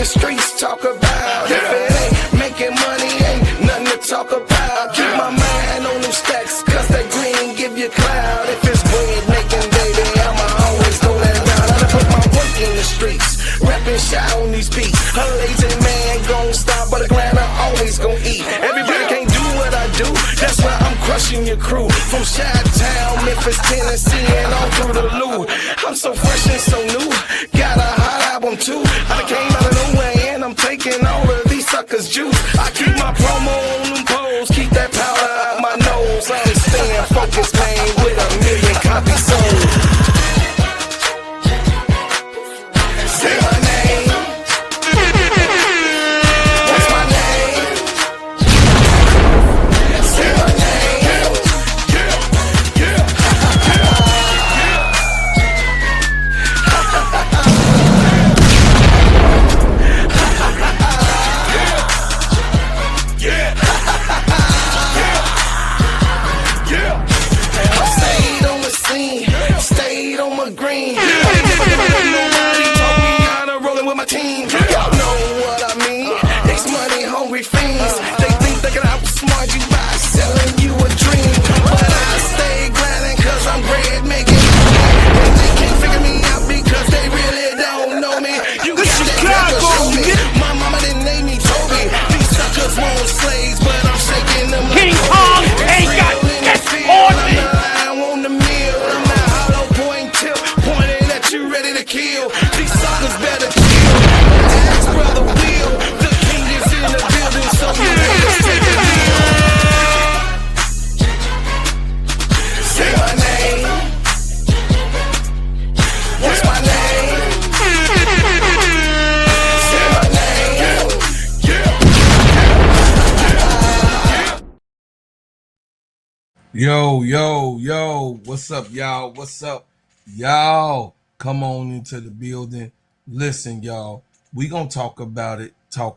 Streets talk about. If it ain't making money, ain't nothing to talk about. Keep my mind on them stacks, cause that green give you cloud. If it's bread making, baby, I'ma always throw that down. I done put my work in the streets, rapping shot on these beats. A lazy man gon' stop, but a grinder always gon' eat. Everybody can't do what I do, that's why I'm crushing your crew. From Chi-Town, Memphis, Tennessee, and all through the Lou. I'm so fresh and so new, got a hot album too. I came out of nowhere and I'm taking all of these suckers' juice. I keep my promo on them poles, keep that powder out my nose. I'm staying focused, man, with 1 million copies sold. Say my name. What's my name? Say my name. I stayed on the scene, stayed on my green. Nobody told me how to rollin' with my team. Y'all know what I mean. It's money hungry fiends. They think they can outsmart you by selling you a dream. But I stay grinding cause I'm bread making. And they can't figure me out because they really don't know me. You got that to show me. My mama didn't name me Toby. These suckers want slaves, but I'm shaking them like King Kong ain't got that on me. I'm on the mill. I'm that hollow point tip, pointing at you, ready to kill. These suckers better chill. Ask Brother Will, the king is in the building, so you haters take a deal. Say my name. What's my name? Say my name. Yo, what's up, y'all? What's up, y'all? Come on into the building. Listen, y'all, we gonna talk about it. Boop,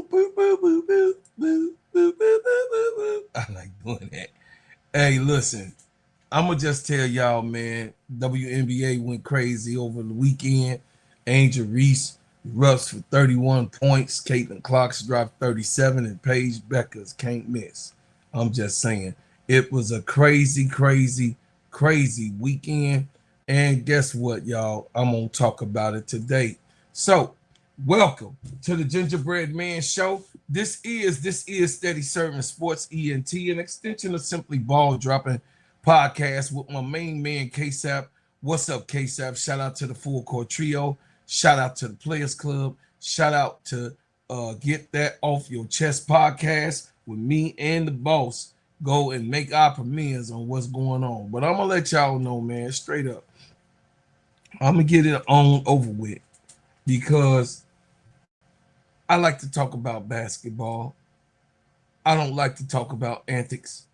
boop, boop, boop, boop, boop, boop, boop, boop, boop. I like doing that. Hey, listen, I'm gonna just tell y'all, man, WNBA went crazy over the weekend. Angel Reese erupts for 31 points. Caitlin Clark's dropped 37, and Paige Bueckers can't miss. I'm just saying, it was a crazy weekend. And guess what, y'all? I'm gonna talk about it today. So, welcome to the Gingerbread Man Show. This is Steady Servin Sports ENT, an extension of Simply Ball Dropping podcast with my main man, K-Sap. What's up, K-Sap? Shout out to the Full Court Trio. Shout out to the Players Club. Shout out to Get That Off Your Chest podcast with me and the boss. Go and make our premieres on what's going on. But I'm going to let y'all know, man, straight up. I'm going to get it on over with because I like to talk about basketball. I don't like to talk about antics,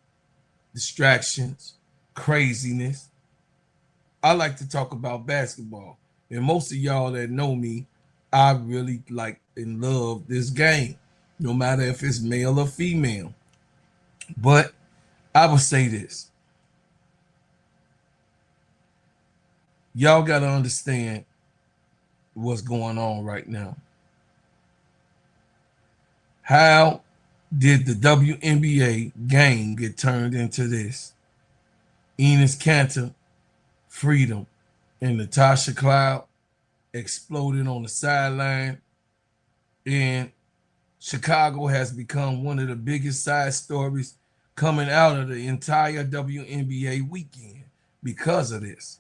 distractions, craziness. I like to talk about basketball. And most of y'all that know me, I really like and love this game, no matter if it's male or female. But I will say this. Y'all got to understand what's going on right now. How did the WNBA game get turned into this? Enes Kanter, Freedom, and Natasha Cloud exploded on the sideline, and Chicago has become one of the biggest side stories coming out of the entire WNBA weekend because of this.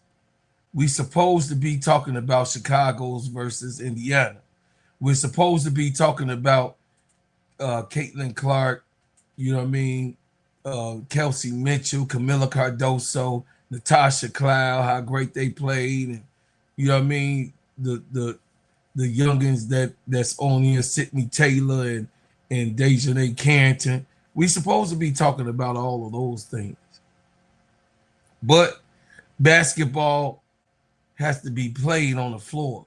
We supposed to be talking about Chicago's versus Indiana. We're supposed to be talking about Caitlin Clark, you know what I mean, Kelsey Mitchell, Camila Cardoso, Natasha Cloud, how great they played, and you know what I mean, the youngins that's on here, Sydney Taylor and Dejanay Carrington. We supposed to be talking about all of those things. But basketball has to be played on the floor.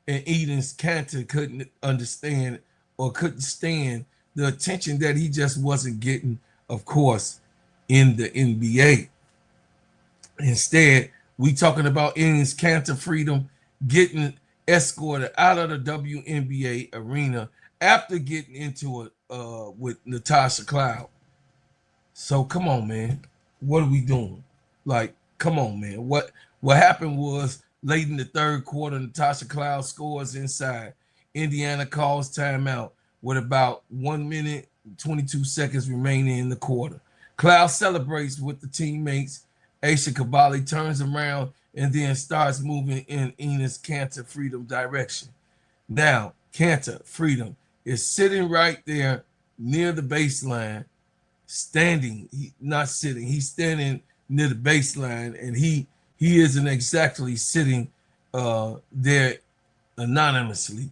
And Eden's Cantor couldn't understand or couldn't stand the attention that he just wasn't getting, of course, in the NBA. Instead, we talking about Eden's Cantor Freedom getting escorted out of the WNBA arena after getting into it with Natasha Cloud. So come on, man. What are we doing? Like, come on, man. What happened was late in the third quarter, Natasha Cloud scores inside. Indiana calls timeout with about 1 minute, 22 seconds remaining in the quarter. Cloud celebrates with the teammates. Aisha Kabali turns around and then starts moving in Enes Cantor Freedom direction. Now, Cantor Freedom is sitting right there near the baseline, standing, not sitting, he's standing near the baseline, and he isn't exactly sitting there anonymously.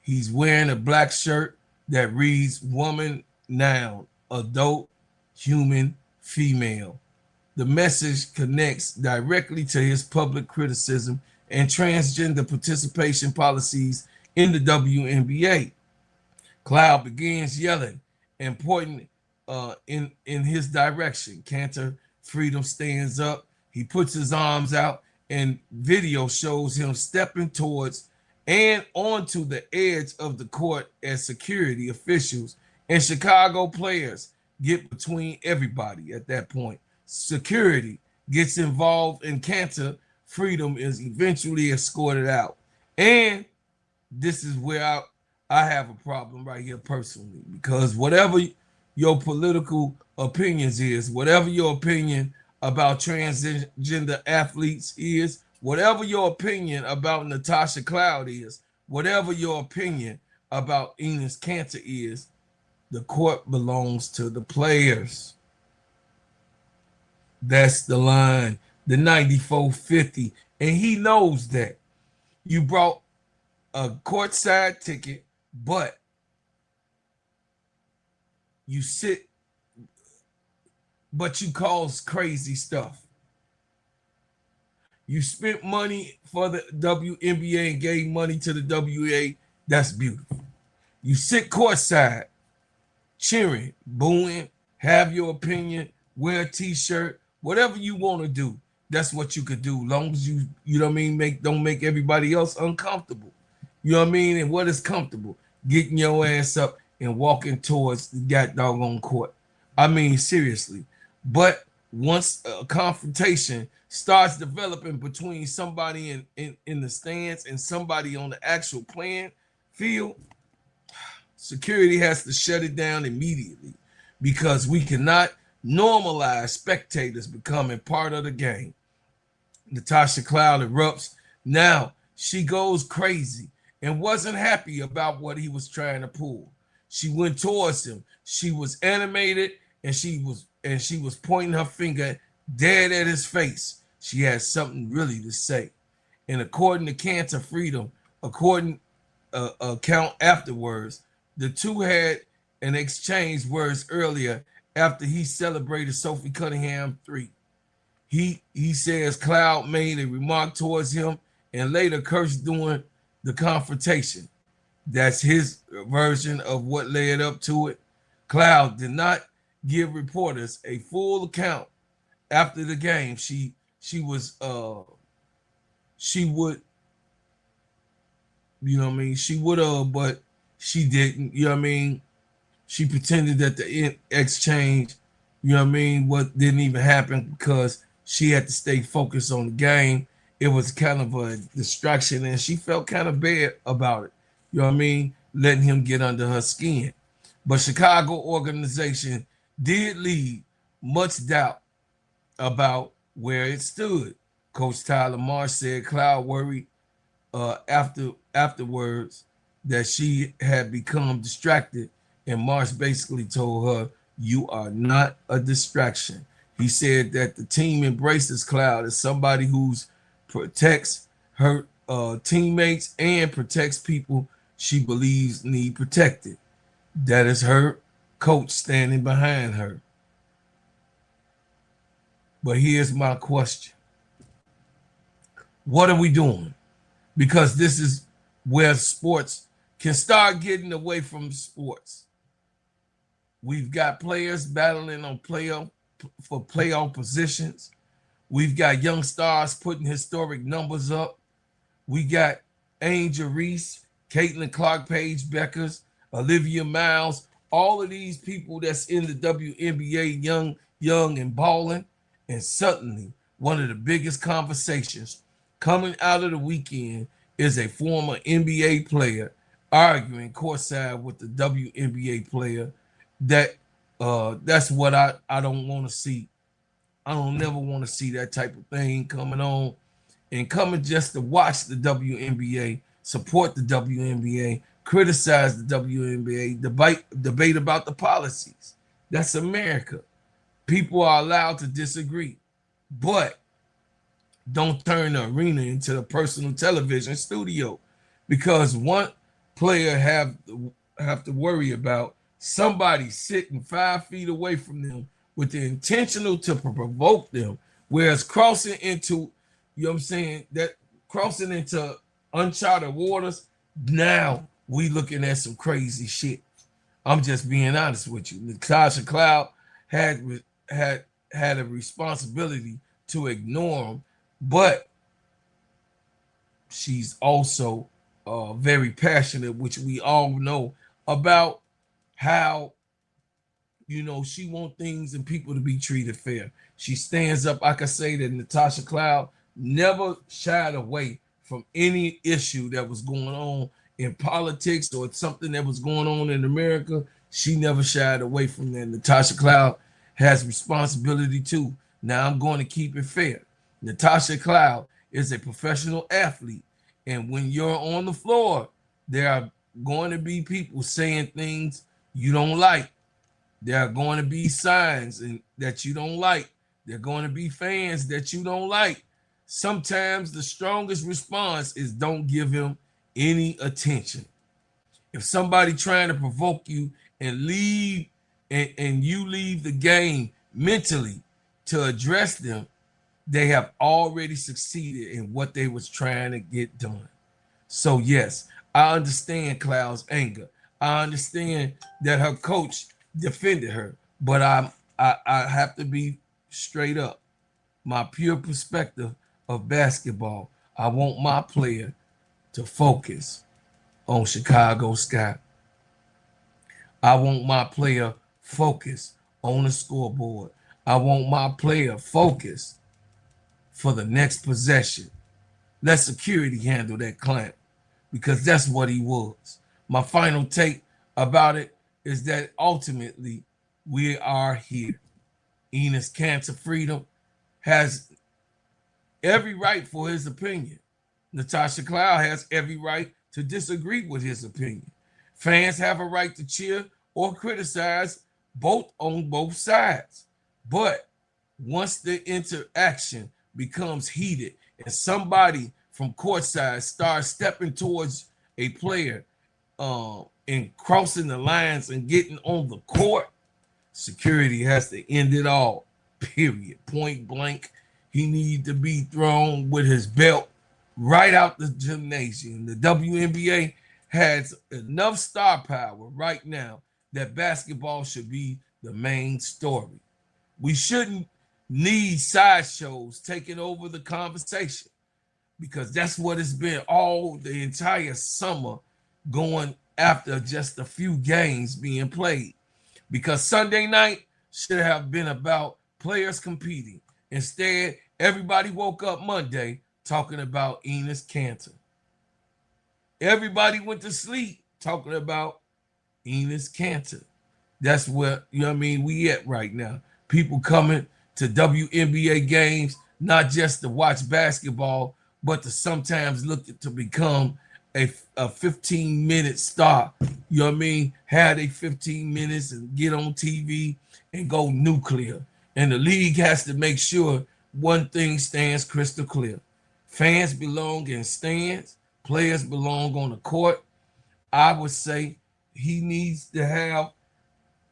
He's wearing a black shirt that reads woman, noun, adult, human, female. The message connects directly to his public criticism and transgender participation policies in the WNBA. Cloud begins yelling and pointing in his direction. Cantor Freedom stands up. He puts his arms out, and video shows him stepping towards and onto the edge of the court as security officials and Chicago players get between everybody at that point. Security gets involved, and Cantor Freedom is eventually escorted out. And this is where I have a problem right here personally, because whatever your political opinions is, whatever your opinion about transgender athletes is, whatever your opinion about Natasha Cloud is, whatever your opinion about Enes Cantor is, the court belongs to the players. That's the line, the 94.50. And he knows that. You brought a courtside ticket, but you sit, but you cause crazy stuff. You spent money for the WNBA and gave money to the WA. That's beautiful. You sit courtside, cheering, booing, have your opinion, wear a t-shirt, whatever you want to do. That's what you could do, long as you know what I mean, don't make everybody else uncomfortable. You know what I mean? And what is comfortable? Getting your ass up and walking towards the doggone court. I mean, seriously. But once a confrontation starts developing between somebody in the stands and somebody on the actual playing field, security has to shut it down immediately, because we cannot normalize spectators becoming part of the game. Natasha Cloud erupts. Now she goes crazy and wasn't happy about what he was trying to pull. She went towards him. She was animated, and she was pointing her finger dead at his face. She had something really to say. And according to Cantor Freedom, according account afterwards, the two had an exchange words earlier after he celebrated Sophie Cunningham 3. He says Cloud made a remark towards him and later cursed during the confrontation. That's his version of what led up to it. Cloud did not give reporters a full account after the game. She would, you know what I mean? She would have, but she didn't, you know what I mean? She pretended that the exchange, you know what I mean, what didn't even happen, because she had to stay focused on the game. It was kind of a distraction, and she felt kind of bad about it. You know what I mean? Letting him get under her skin. But Chicago organization did leave much doubt about where it stood. Coach Tyler Marsh said Cloud worried afterwards that she had become distracted, and Marsh basically told her, "You are not a distraction." He said that the team embraces Cloud as somebody who's protects her teammates and protects people she believes need protected. That is her coach standing behind her. But here's my question. What are we doing? Because this is where sports can start getting away from sports. We've got players battling on playoff positions. We've got young stars putting historic numbers up. We got Angel Reese, Caitlin Clark, Paige Bueckers, Olivia Miles, all of these people that's in the WNBA, young and balling. And suddenly, one of the biggest conversations coming out of the weekend is a former NBA player arguing courtside with the WNBA player. That's what I don't want to see. I don't never want to see that type of thing coming on and coming just to watch the WNBA, support the WNBA, criticize the WNBA, debate about the policies. That's America. People are allowed to disagree, but don't turn the arena into a personal television studio, because one player have to worry about somebody sitting 5 feet away from them with the intentional to provoke them, whereas crossing into, you know what I'm saying, that crossing into uncharted waters, now we looking at some crazy shit. I'm just being honest with you. Natasha Cloud had a responsibility to ignore him, but she's also very passionate, which we all know about, how, you know, she wants things and people to be treated fair. She stands up. I can say that Natasha Cloud never shied away from any issue that was going on in politics or something that was going on in America. She never shied away from that. Natasha Cloud has responsibility too. Now I'm going to keep it fair. Natasha Cloud is a professional athlete, and when you're on the floor, there are going to be people saying things you don't like. There are going to be signs that you don't like. There are going to be fans that you don't like. Sometimes the strongest response is don't give him any attention. If somebody trying to provoke you and leave, and you leave the game mentally to address them, they have already succeeded in what they was trying to get done. So yes, I understand Cloud's anger. I understand that her coach defended her, but I have to be straight up. My pure perspective of basketball, I want my player to focus on Chicago Sky. I want my player focus on the scoreboard. I want my player focus for the next possession. Let security handle that clamp, because that's what he was. My final take about it is that ultimately we are here. Enes Kanter Freedom has every right for his opinion. Natasha Cloud has every right to disagree with his opinion. Fans have a right to cheer or criticize both on both sides. But once the interaction becomes heated and somebody from courtside starts stepping towards a player and crossing the lines and getting on the court, security has to end it all. Period. Point blank. He needs to be thrown with his belt right out the gymnasium. The WNBA has enough star power right now that basketball should be the main story. We shouldn't need sideshows taking over the conversation, because that's what it's been all the entire summer, going after just a few games being played. Because Sunday night should have been about players competing. Instead, everybody woke up Monday talking about Enes Kanter. Everybody went to sleep talking about Enes Kanter. That's where, you know what I mean, we at right now. People coming to WNBA games, not just to watch basketball, but to sometimes look to become a 15-minute star. You know what I mean? Have a 15 minutes and get on TV and go nuclear. And the league has to make sure one thing stands crystal clear. Fans belong in stands. Players belong on the court. I would say he needs to have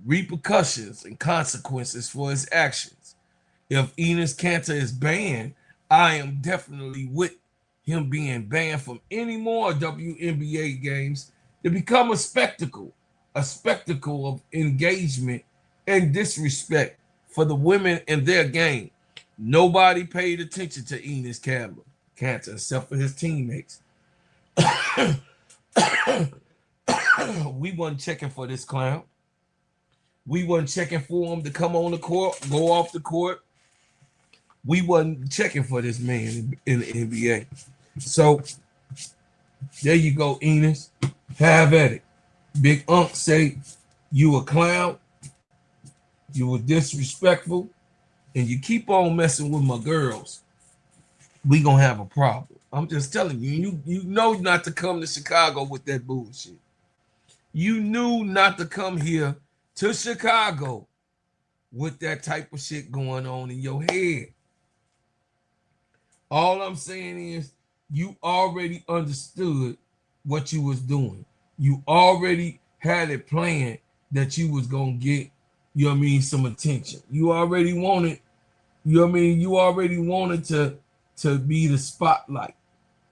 repercussions and consequences for his actions. If Enes Kanter is banned, I am definitely with him being banned from any more WNBA games to become a spectacle of engagement and disrespect for the women in their game. Nobody paid attention to Enos Cantor except for his teammates. We wasn't checking for this clown. We wasn't checking for him to come on the court, go off the court. We wasn't checking for this man in the NBA. So there you go, Enos. Have at it. Big Unc say you a clown, you were disrespectful, and you keep on messing with my girls, we gonna have a problem. I'm just telling you, you know not to come to Chicago with that bullshit. You knew not to come here to Chicago with that type of shit going on in your head. All I'm saying is you already understood what you was doing. You already had it planned that you was gonna get, you know what I mean, some attention. You already wanted, you know what I mean, you already wanted to be the spotlight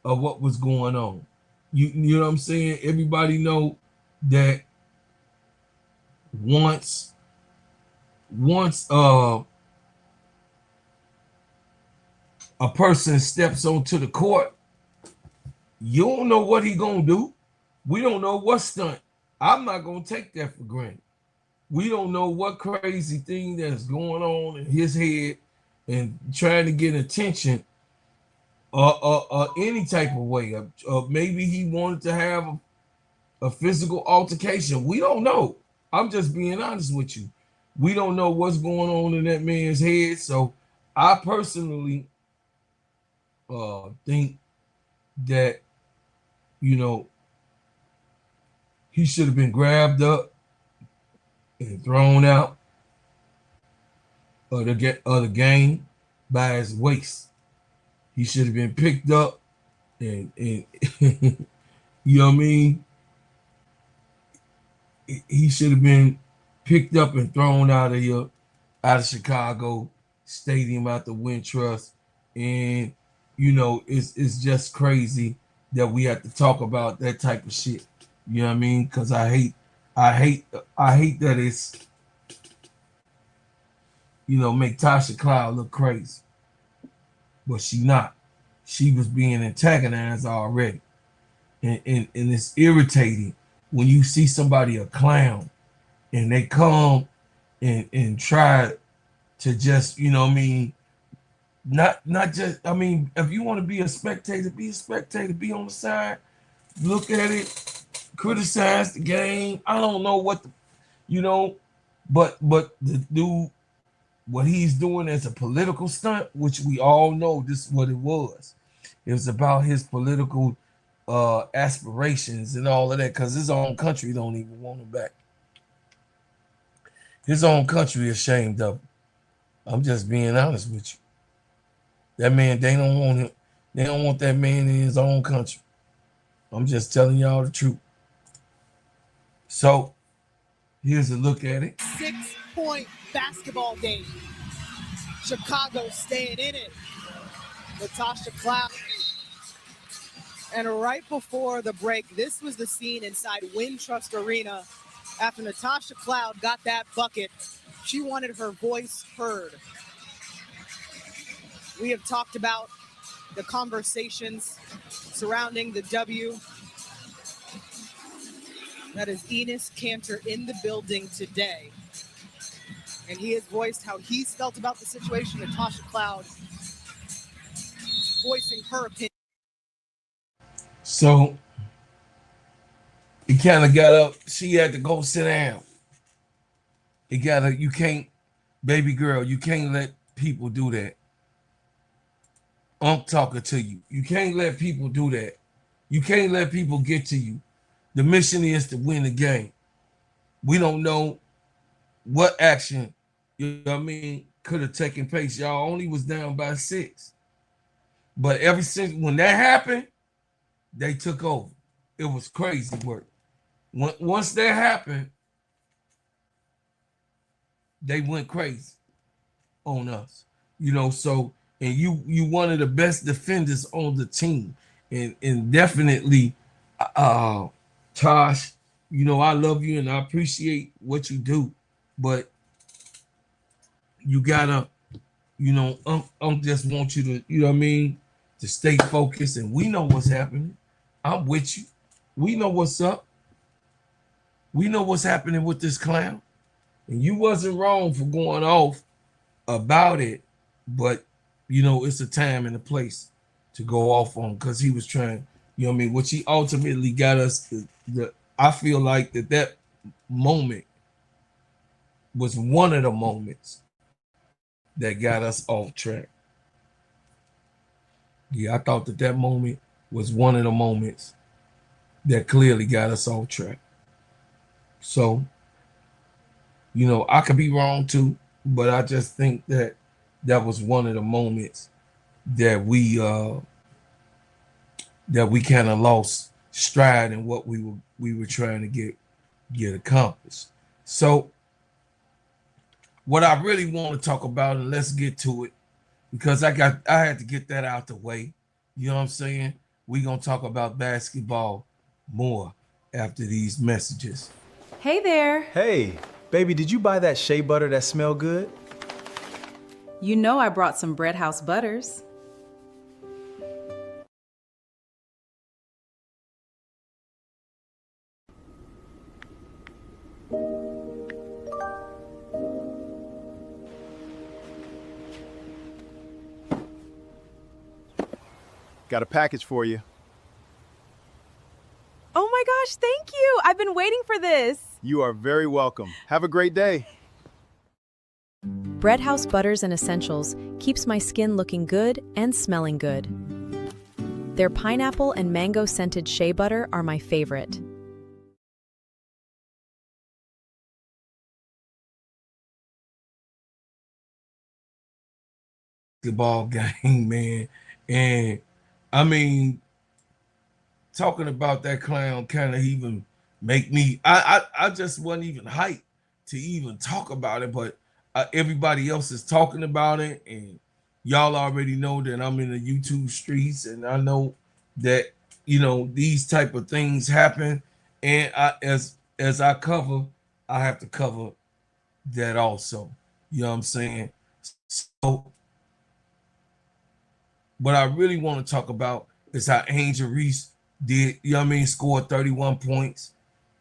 of what was going on. You know what I'm saying? Everybody know that once a person steps onto the court, you don't know what he gonna do. We don't know what stunt. I'm not gonna take that for granted. We don't know what crazy thing that's going on in his head and trying to get attention any type of way. Maybe he wanted to have a physical altercation. We don't know. I'm just being honest with you. We don't know what's going on in that man's head. So I personally think that, you know, he should have been grabbed up and thrown out of the game by his waist. He should have been picked up and you know what I mean? He should have been picked up and thrown out of here, out of Chicago Stadium, out the Wintrust. And you know, it's just crazy that we have to talk about that type of shit. You know what I mean? Because I hate that it's, you know, make Tasha Cloud look crazy. But she not. She was being antagonized already. And it's irritating when you see somebody a clown and they come and try to just, you know what I mean, not just, I mean, if you want to be a spectator, be on the side, look at it, criticize the game. I don't know what the, you know, but the dude, what he's doing as a political stunt, which we all know this is what it was. It was about his political aspirations and all of that, because his own country don't even want him back. His own country is ashamed of him. I'm just being honest with you. That man, they don't want him. They don't want that man in his own country. I'm just telling y'all the truth. So here's a look at it. 6-point basketball game. Chicago staying in it. Natasha Cloud. And right before the break, this was the scene inside Wintrust Arena. After Natasha Cloud got that bucket, she wanted her voice heard. We have talked about the conversations surrounding the W. That is Enos Cantor in the building today. And he has voiced how he's felt about the situation. Natasha Cloud voicing her opinion. So he kind of got up. She had to go sit down. You can't, baby girl, you can't let people do that. I'm talking to you. You can't let people do that. You can't let people get to you. The mission is to win the game. We don't know what action, you know what I mean, could have taken place. Y'all only was down by 6. But ever since when that happened, they took over. It was crazy work. Once that happened, they went crazy on us. You know, so and you one of the best defenders on the team, and definitely, Tosh, you know I love you and I appreciate what you do, but you gotta, you know, just want you to, you know what I mean, to stay focused, and we know what's happening. I'm with you. We know what's up. We know what's happening with this clown, and you wasn't wrong for going off about it, but you know it's a time and a place to go off on, because he was trying, you know what I mean, which he ultimately got us. I feel like that moment was one of the moments that got us off track. Yeah, I thought that moment was one of the moments that clearly got us off track. So, you know, I could be wrong too, but I just think that was one of the moments that we kind of lost stride in what we were trying to get accomplished. So what I really want to talk about, and let's get to it, because I had to get that out the way. You know what I'm saying? We're gonna talk about basketball more after these messages. Hey there. Hey, baby, did you buy that shea butter that smell good? You know I brought some Bread House butters. Got a package for you. Oh my gosh, thank you. I've been waiting for this. You are very welcome. Have a great day. Bread House Butters and Essentials keeps my skin looking good and smelling good. Their pineapple and mango scented shea butter are my favorite. Basketball game, man. And I mean, talking about that clown kind of even make me, I just wasn't even hyped to even talk about it, but everybody else is talking about it, and y'all already know that I'm in the YouTube streets, and I know that, you know, these type of things happen, and as I cover, I have to cover that also. You know what I'm saying? So what I really want to talk about is how Angel Reese did, you know what I mean, scored 31 points.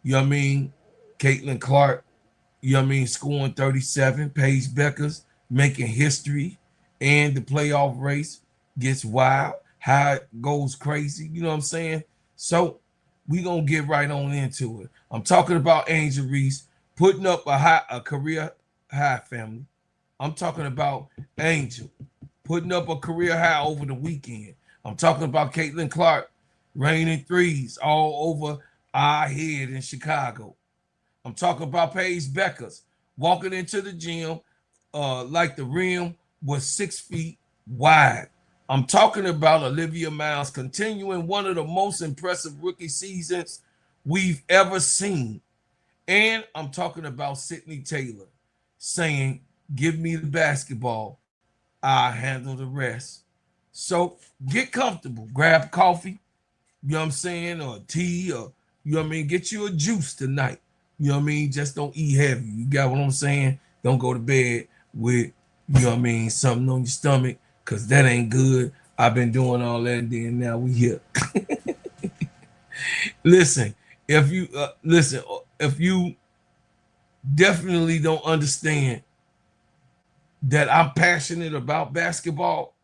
You know what I mean? Caitlin Clark, you know what I mean, scoring 37. Paige Bueckers making history. And the playoff race gets wild. How it goes crazy. You know what I'm saying? So we going to get right on into it. I'm talking about Angel Reese putting up a career high, family. I'm talking about Angel putting up a career high over the weekend. I'm talking about Caitlin Clark raining threes all over our head in Chicago. I'm talking about Paige Bueckers walking into the gym like the rim was 6 feet wide. I'm talking about Olivia Miles continuing one of the most impressive rookie seasons we've ever seen. And I'm talking about Sydney Taylor saying, give me the basketball, I'll handle the rest. So get comfortable, grab coffee, you know what I'm saying, or tea, or, you know what I mean, get you a juice tonight. You know what I mean? Just don't eat heavy. You got what I'm saying? Don't go to bed with, you know what I mean, something on your stomach, because that ain't good. I've been doing all that, and then now we here. Listen, if you definitely don't understand that I'm passionate about basketball,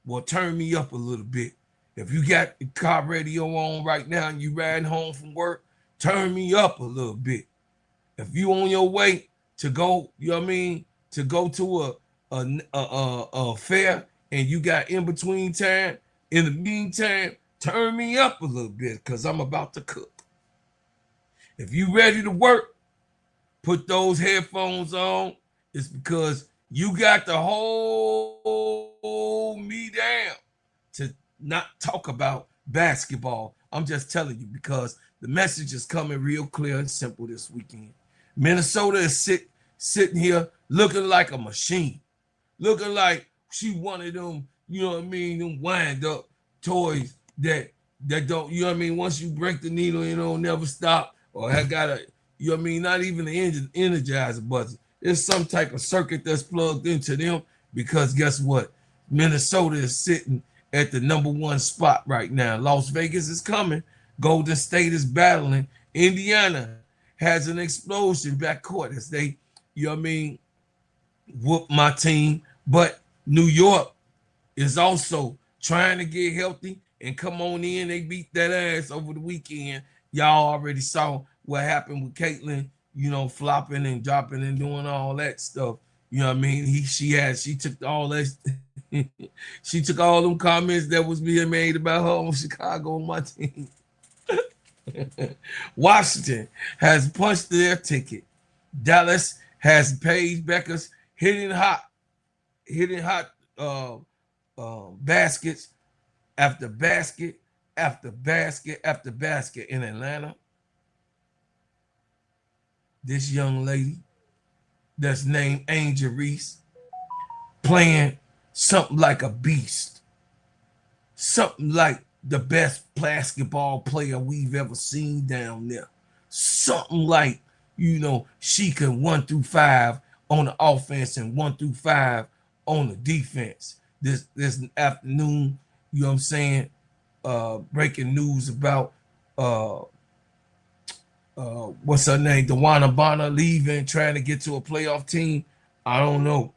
well, turn me up a little bit. If you got the car radio on right now and you riding home from work, turn me up a little bit. If you on your way to go, you know what I mean, to go to a fair and you got in between time, in the meantime, turn me up a little bit, because I'm about to cook. If you ready to work, put those headphones on. It's because you got to hold me down to not talk about basketball. I'm just telling you, because the message is coming real clear and simple this weekend. Minnesota is sitting here looking like a machine, looking like she one of them you know what I mean, them wind up toys that don't, you know what I mean, once you break the needle, it don't never stop, or I got a, you know what I mean, not even the energizer buzzer. There's some type of circuit that's plugged into them, because guess what? Minnesota is sitting at the #1 spot right now. Las Vegas is coming. Golden State is battling. Indiana has an explosion backcourt as they, you know what I mean, whoop my team. But New York is also trying to get healthy and come on in. They beat that ass over the weekend. Y'all already saw what happened with Caitlin, you know, flopping and dropping and doing all that stuff. You know what I mean? She took all that, she took all them comments that was being made about her on Chicago on my team. Washington has punched their ticket. Dallas has Paige Bueckers hitting hot baskets after basket after basket after basket in Atlanta. This young lady that's named Angel Reese playing something like a beast, something like the best basketball player we've ever seen down there, something like, you know, she can 1 through 5 on the offense and 1 through 5 on the defense. This afternoon, you know what I'm saying, breaking news about what's her name, DeWanna Bonner leaving, trying to get to a playoff team. I don't know.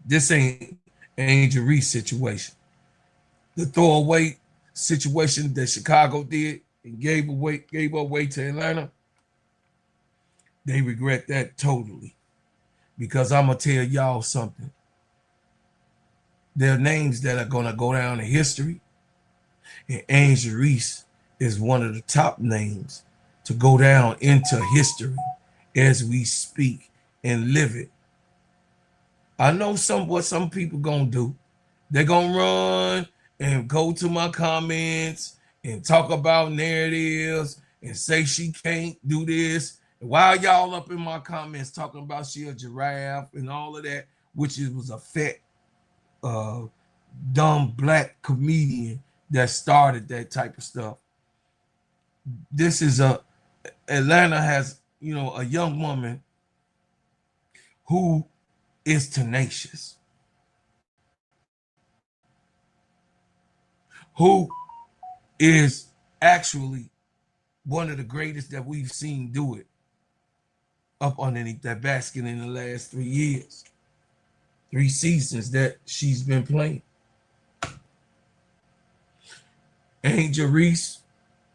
This ain't Angel Reese situation. The throwaway situation that Chicago did and gave away to Atlanta, they regret that totally. Because I'm gonna tell y'all something. There are names that are gonna go down in history, and Angel Reese is one of the top names to go down into history as we speak and live it. I know what some people gonna do. They're gonna run and go to my comments and talk about narratives and say she can't do this. And while y'all up in my comments talking about she a giraffe and all of that, which was a fat, dumb black comedian that started that type of stuff. This is Atlanta has, you know, a young woman who is tenacious, who is actually one of the greatest that we've seen do it up underneath that basket in the last 3 years, 3 seasons that she's been playing. Angel Reese,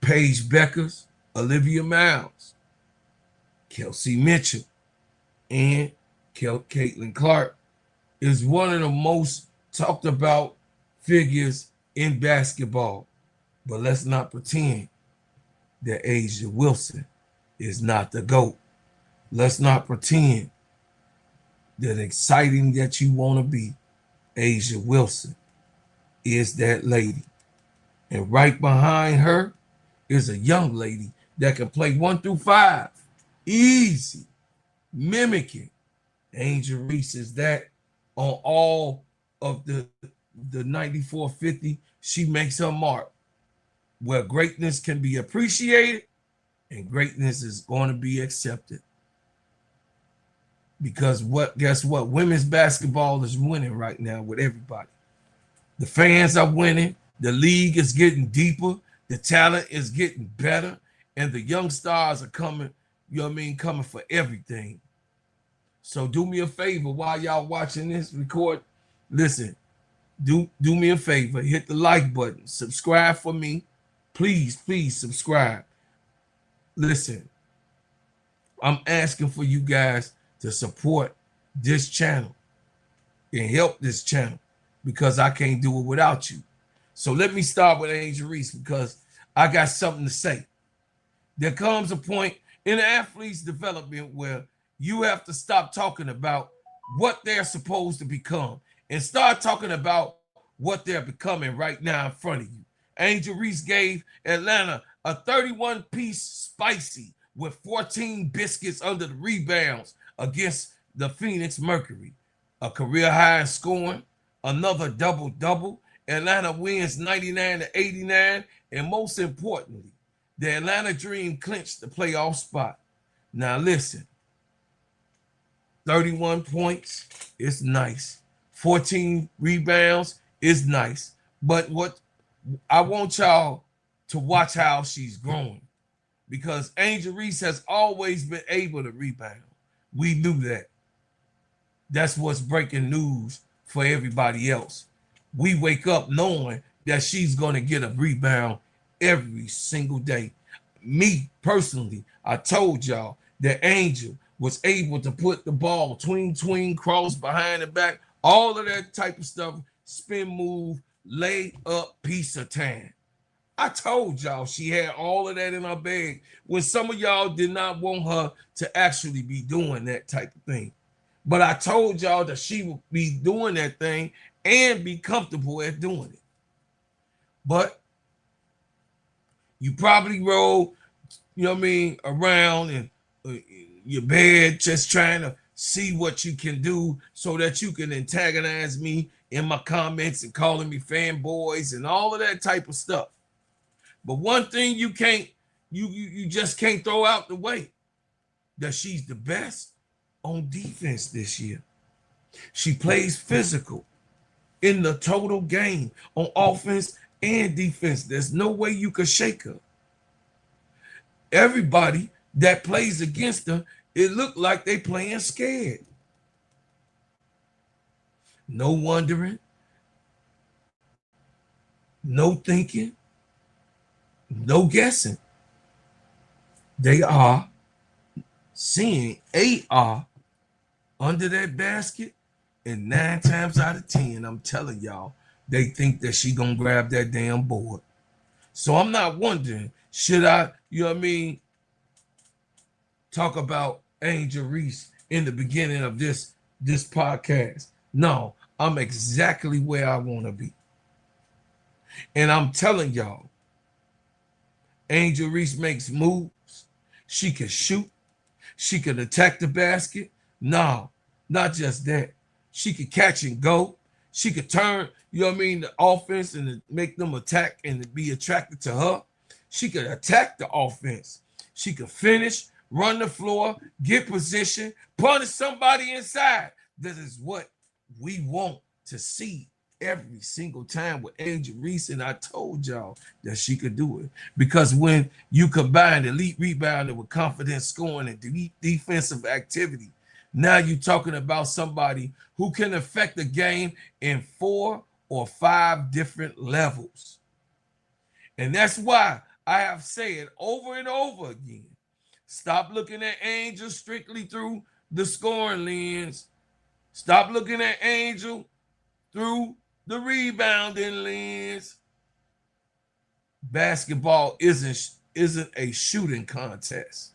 Paige Bueckers, Olivia Miles, Kelsey Mitchell, and Caitlin Clark is one of the most talked about figures in basketball. But let's not pretend that A'ja Wilson is not the GOAT. Let's not pretend that exciting that you want to be, A'ja Wilson is that lady. And right behind her is a young lady that can play 1 through 5. Easy. Mimicking. Angel Reese is that on all of the 94-50. She makes her mark where greatness can be appreciated and greatness is going to be accepted. Because guess what? Women's basketball is winning right now with everybody. The fans are winning. The league is getting deeper. The talent is getting better. And the young stars are coming, you know what I mean, coming for everything. So do me a favor while y'all watching this record. Listen, do me a favor. Hit the like button. Subscribe for me. Please, please subscribe. Listen, I'm asking for you guys to support this channel and help this channel because I can't do it without you. So let me start with Angel Reese because I got something to say. There comes a point in the athlete's development where you have to stop talking about what they're supposed to become and start talking about what they're becoming right now in front of you. Angel Reese gave Atlanta a 31-piece spicy with 14 biscuits under the rebounds against the Phoenix Mercury, a career high in scoring, another double-double. Atlanta wins 99-89. And most importantly, the Atlanta Dream clinched the playoff spot. Now listen, 31 points is nice. 14 rebounds is nice. But what I want y'all to watch how she's growing, because Angel Reese has always been able to rebound. We knew that. That's what's breaking news for everybody else. We wake up knowing that she's going to get a rebound every single day. Me personally, I told y'all that Angel was able to put the ball tween, cross, behind the back, all of that type of stuff, spin move, lay up, piece of time. I told y'all she had all of that in her bag when some of y'all did not want her to actually be doing that type of thing. But I told y'all that she would be doing that thing and be comfortable at doing it. But you probably roll, around in your bed just trying to see what you can do so that you can antagonize me in my comments and calling me fanboys and all of that type of stuff. But one thing you just can't throw out the way, that she's the best on defense this year. She plays physical in the total game on offense and defense. There's no way you could shake her. Everybody that plays against her, it looked like they playing scared. No wondering, no thinking, no guessing. They are seeing AR under that basket, and 9 times out of 10, I'm telling y'all, they think that she gonna grab that damn board. So I'm not wondering, should I, talk about Angel Reese in the beginning of this podcast? No, I'm exactly where I want to be. And I'm telling y'all, Angel Reese makes moves. She can shoot. She can attack the basket. No, not just that. She could catch and go. She could turn, the offense and make them attack and be attracted to her. She could attack the offense. She could finish, run the floor, get position, punish somebody inside. This is what we want to see every single time with Angel Reese, and I told y'all that she could do it. Because when you combine elite rebounding with confidence scoring and defensive activity, now you're talking about somebody who can affect the game in 4 or 5 different levels. And that's why I have said over and over again, stop looking at Angel strictly through the scoring lens. Stop looking at Angel through the rebounding lens. Basketball isn't a shooting contest.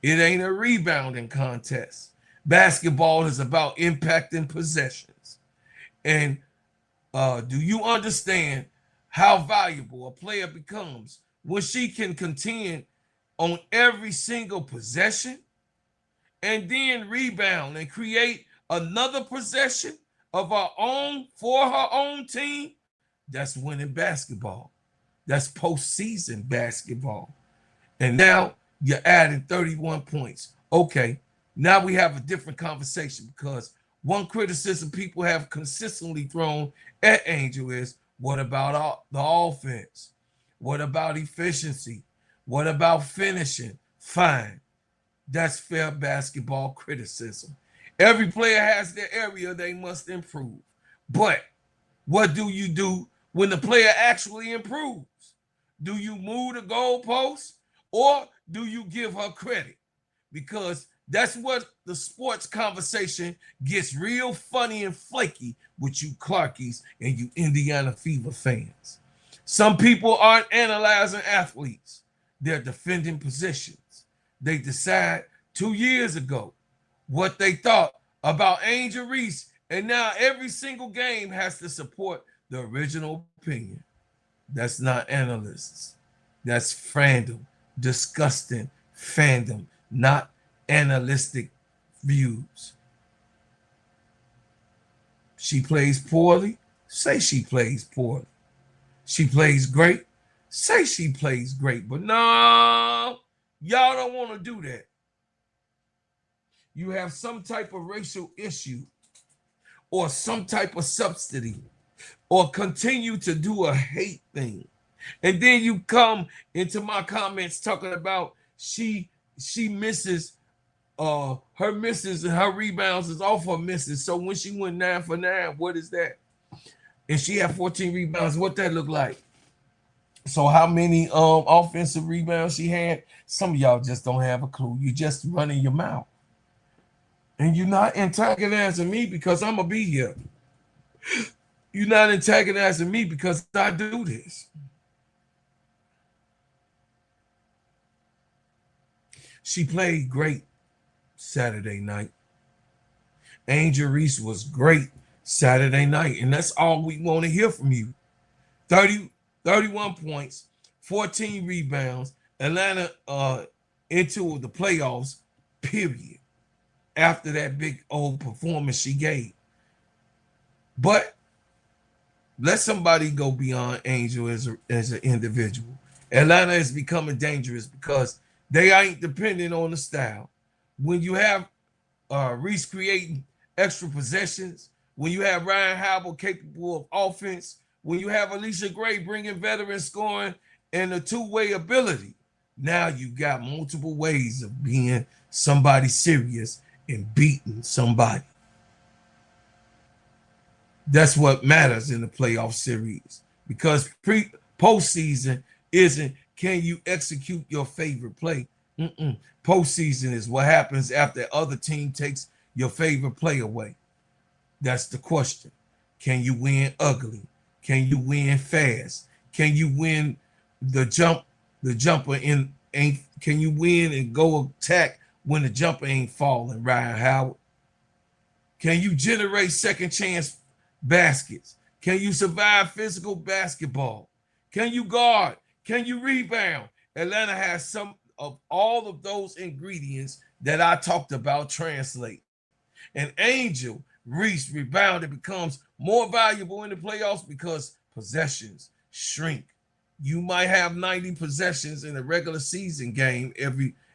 It ain't a rebounding contest. Basketball is about impacting possessions. And do you understand how valuable a player becomes when she can contend on every single possession and then rebound and create another possession of her own for her own team? That's winning basketball. That's postseason basketball. And now you're adding 31 points. Okay, now we have a different conversation, because one criticism people have consistently thrown at Angel is, what about the offense? What about efficiency? What about finishing? Fine. That's fair basketball criticism. Every player has their area they must improve. But what do you do when the player actually improves? Do you move the goalpost, or do you give her credit? Because that's what the sports conversation gets real funny and flaky with you Clarkies and you Indiana Fever fans. Some people aren't analyzing athletes. They're defending positions. They decide 2 years ago what they thought about Angel Reese, and now every single game has to support the original opinion. That's not analysts. That's fandom, disgusting fandom, not analytic views. She plays poorly, say she plays poorly. She plays great, say she plays great. But no, y'all don't want to do that. You have some type of racial issue or some type of subsidy or continue to do a hate thing. And then you come into my comments talking about she misses her misses and her rebounds is off her misses. So when she went 9 for 9, what is that? And she had 14 rebounds. What that look like? So how many offensive rebounds she had? Some of y'all just don't have a clue. You just running your mouth. And you're not antagonizing me because I'm going to be here. You're not antagonizing me because I do this. She played great Saturday night. Angel Reese was great Saturday night. And that's all we want to hear from you. 31 points, 14 rebounds. Atlanta into the playoffs, period. After that big old performance she gave. But let somebody go beyond Angel as an individual. Atlanta is becoming dangerous because they ain't dependent on the style. When you have Reese creating extra possessions, when you have Ryan Howell capable of offense, when you have Alicia Gray bringing veteran scoring and a two-way ability, now you got multiple ways of being somebody serious and beating somebody. That's what matters in the playoff series, because postseason isn't can you execute your favorite play. Postseason is what happens after the other team takes your favorite play away. That's the question. Can you win ugly? Can you win fast? Can you win the jumper in ain't? Can you win and go attack when the jumper ain't falling, Ryan Howard? Can you generate second chance baskets? Can you survive physical basketball? Can you guard? Can you rebound? Atlanta has some of all of those ingredients that I talked about translate. And Angel Reese rebounded becomes more valuable in the playoffs because possessions shrink. You might have 90 possessions in a regular season game.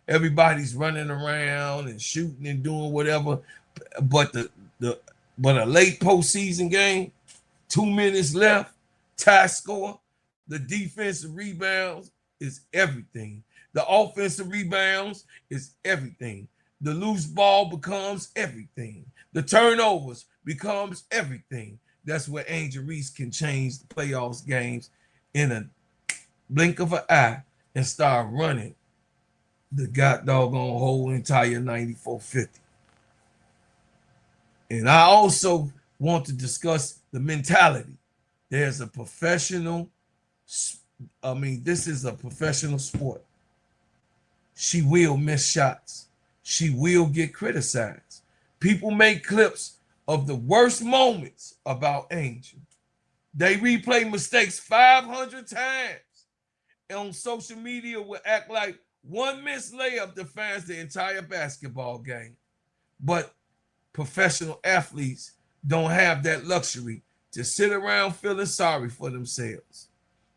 Everybody's running around and shooting and doing whatever. But but a late postseason game, 2 minutes left, tie score, the defensive rebounds is everything. The offensive rebounds is everything. The loose ball becomes everything. The turnovers becomes everything. That's where Angel Reese can change the playoffs games in a blink of an eye and start running the doggone whole entire 94-50. And I also want to discuss the mentality. There's a professional, this is a professional sport. She will miss shots. She will get criticized. People make clips of the worst moments about Angel. They replay mistakes 500 times. And on social media will act like one missed layup defines the entire basketball game. But professional athletes don't have that luxury to sit around feeling sorry for themselves.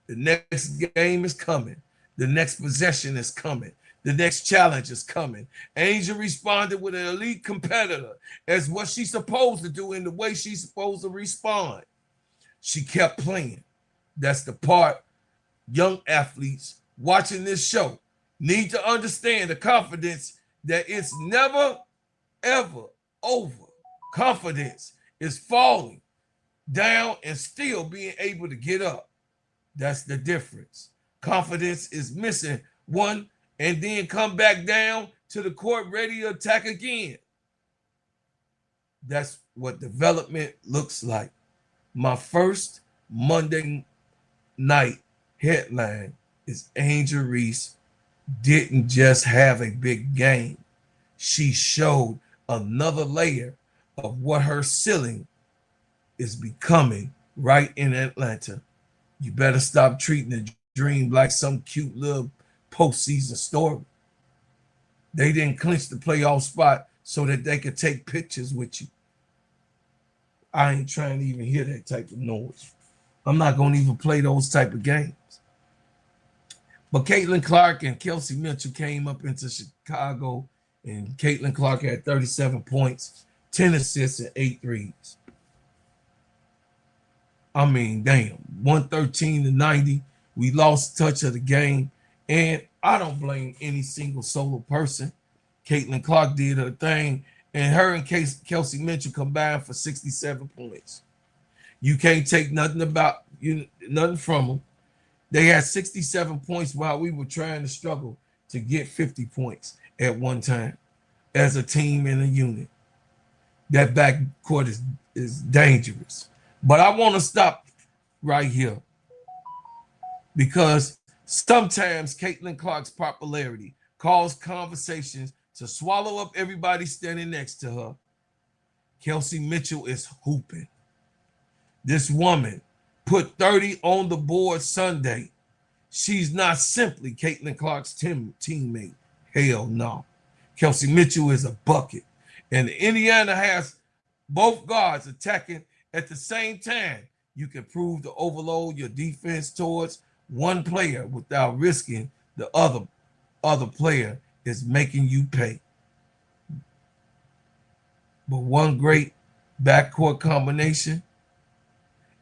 The next game is coming. The next possession is coming. The next challenge is coming. Angel responded with an elite competitor as what she's supposed to do in the way she's supposed to respond. She kept playing. That's the part young athletes watching this show need to understand, the confidence that it's never, ever over. Confidence is falling down and still being able to get up. That's the difference. Confidence is missing one and then come back down to the court ready to attack again. That's what development looks like. My first Monday night headline is Angel Reese didn't just have a big game. She showed another layer of what her ceiling is becoming right in Atlanta. You better stop treating the dream like some cute little postseason story. They didn't clinch the playoff spot so that they could take pictures with you. I ain't trying to even hear that type of noise. I'm not going to even play those type of games. But Caitlin Clark and Kelsey Mitchell came up into Chicago, and Caitlin Clark had 37 points, 10 assists, and 8 threes. I mean, damn, 113-90. We lost touch of the game, and I don't blame any single solo person. Caitlin Clark did her thing, and her and Kelsey Mitchell combined for 67 points. You can't take nothing from them. They had 67 points while we were trying to struggle to get 50 points at one time as a team and a unit. That backcourt is dangerous. But I want to stop right here because sometimes Caitlin Clark's popularity caused conversations to swallow up everybody standing next to her. Kelsey Mitchell is hooping. This woman put 30 on the board Sunday. She's not simply Caitlin Clark's teammate. Hell no. Kelsey Mitchell is a bucket. And Indiana has both guards attacking at the same time. You can prove to overload your defense towards one player without risking the other player is making you pay. But one great backcourt combination,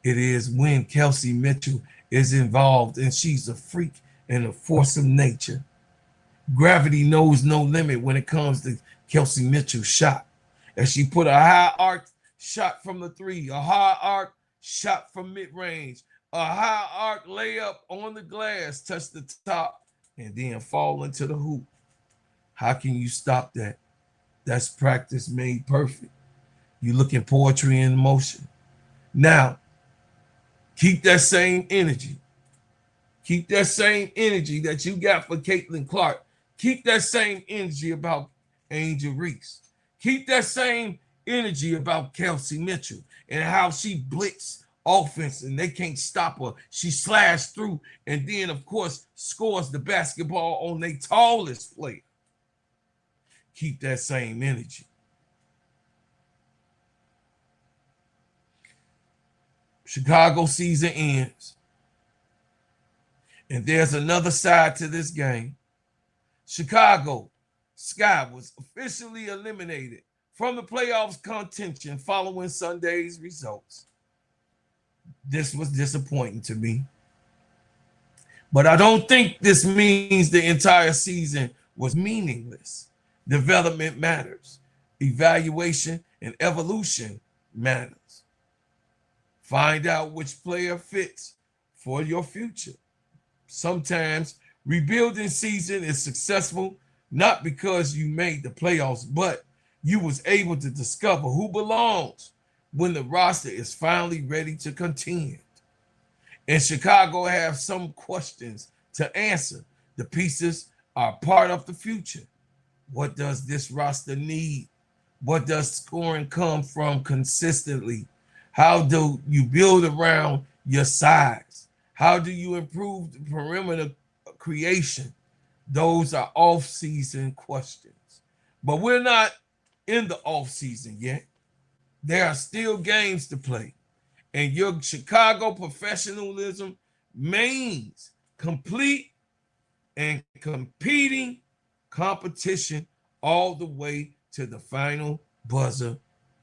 it is when Kelsey Mitchell is involved, and she's a freak and a force of nature. Gravity knows no limit when it comes to Kelsey Mitchell's shot. As she put a high arc shot from the three, a high arc shot from mid-range, a high arc layup on the glass, touch the top, and then fall into the hoop. How can you stop that? That's practice made perfect. You look at poetry in motion. Now, keep that same energy. Keep that same energy that you got for Caitlin Clark. Keep that same energy about Angel Reese. Keep that same energy about Kelsey Mitchell and how she blitzed offense and they can't stop her. She slashed through and then, of course, scores the basketball on their tallest player. Keep that same energy. Chicago season ends. And there's another side to this game. Chicago Sky was officially eliminated from the playoffs contention following Sunday's results. This was disappointing to me. But I don't think this means the entire season was meaningless. Development matters. Evaluation and evolution matters. Find out which player fits for your future. Sometimes rebuilding season is successful not because you made the playoffs, but you was able to discover who belongs when the roster is finally ready to contend. And Chicago have some questions to answer. The pieces are part of the future. What does this roster need? What does scoring come from consistently? How do you build around your size? How do you improve the perimeter creation? Those are off-season questions. But we're not in the off-season yet. There are still games to play. And your Chicago professionalism means complete and competing competition all the way to the final buzzer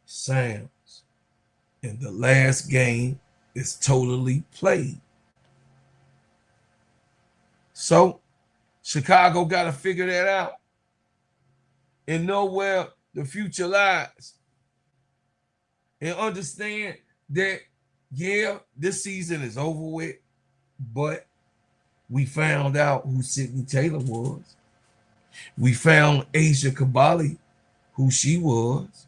sounds. And the last game is totally played. So Chicago got to figure that out and know where the future lies and understand that, yeah, this season is over with, but we found out who Sydney Taylor was. We found Asia Kabali, who she was.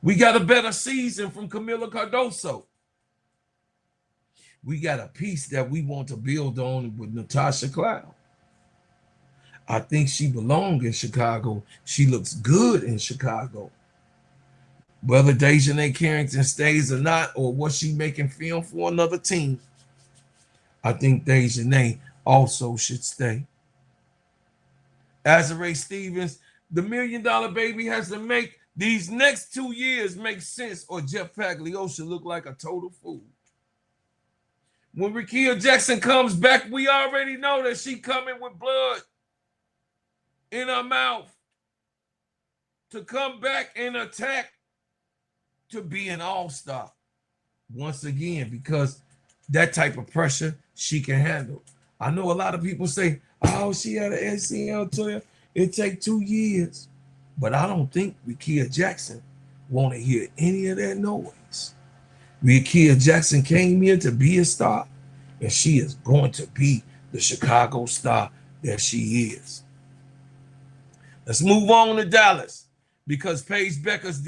We got a better season from Camila Cardoso. We got a piece that we want to build on with Natasha Cloud. I think she belongs in Chicago. She looks good in Chicago. Whether Dejanay Carrington stays or not, or what she making film for another team, I think Dejanay also should stay. Azare Stevens, the $1 Million Baby, has to make These next 2 years make sense, or Jeff Pagliosha look like a total fool. When Rickea Jackson comes back, we already know that she coming with blood in her mouth to come back and attack to be an all-star once again, because that type of pressure she can handle. I know a lot of people say, oh, she had an ACL tear. It take 2 years. But I don't think Rickea Jackson want to hear any of that noise. Rickea Jackson came here to be a star, and she is going to be the Chicago star that she is. Let's move on to Dallas, because Paige Bueckers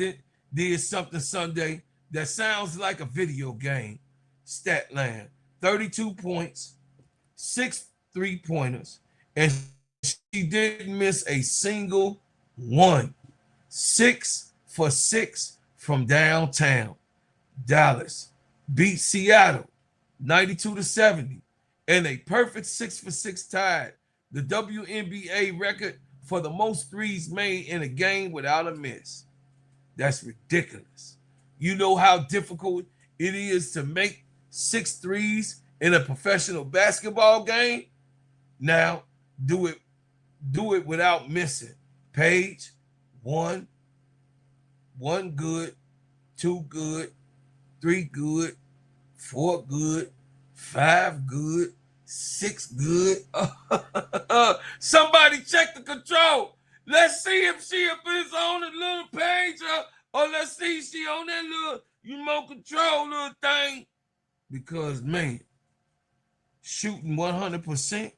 did something Sunday that sounds like a video game. Stat line: 32 points, 6 3-pointers, and she didn't miss a single one. 6 for 6 from downtown. Dallas beat Seattle 92-70, and a perfect 6 for 6 tied the WNBA record for the most threes made in a game without a miss. That's ridiculous. You know how difficult it is to make 6 threes in a professional basketball game? Now, do it without missing. Paige, 1 good, 2 good, 3 good, 4 good, 5 good, 6 good. Somebody check the control. Let's see if she is on the little page, or let's see if she on that little remote control little thing. Because, man, shooting 100%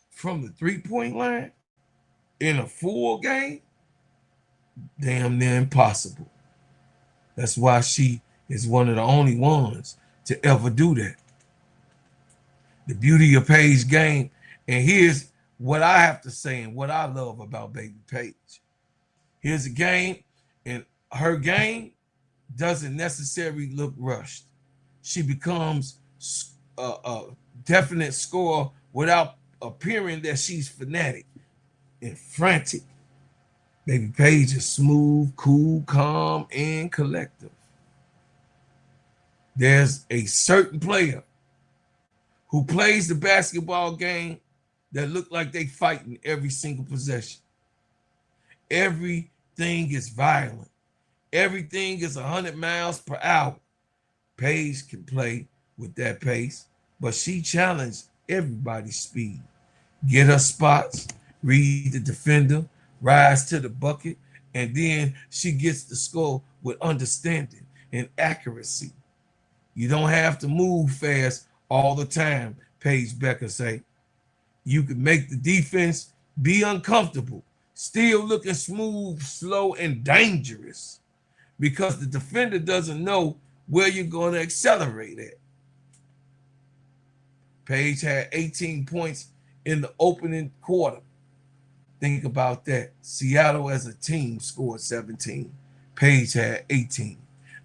from the 3-point line in a full game, damn near impossible. That's why she is one of the only ones to ever do that. The beauty of Paige's game, and here's what I have to say and what I love about baby Paige. Here's a game, and her game doesn't necessarily look rushed. She becomes a definite scorer without appearing that she's fanatic and frantic. Baby Paige is smooth, cool, calm, and collective. There's a certain player who plays the basketball game that look like they fighting every single possession. Everything is violent. Everything is 100 miles per hour. Paige can play with that pace, but she challenged everybody's speed. Get her spots, read the defender, rise to the bucket, and then she gets the score with understanding and accuracy. You don't have to move fast all the time, Paige Bueckers say. You can make the defense be uncomfortable, still looking smooth, slow, and dangerous, because the defender doesn't know where you're going to accelerate at. Paige had 18 points in the opening quarter. Think about that. Seattle as a team scored 17. Paige had 18.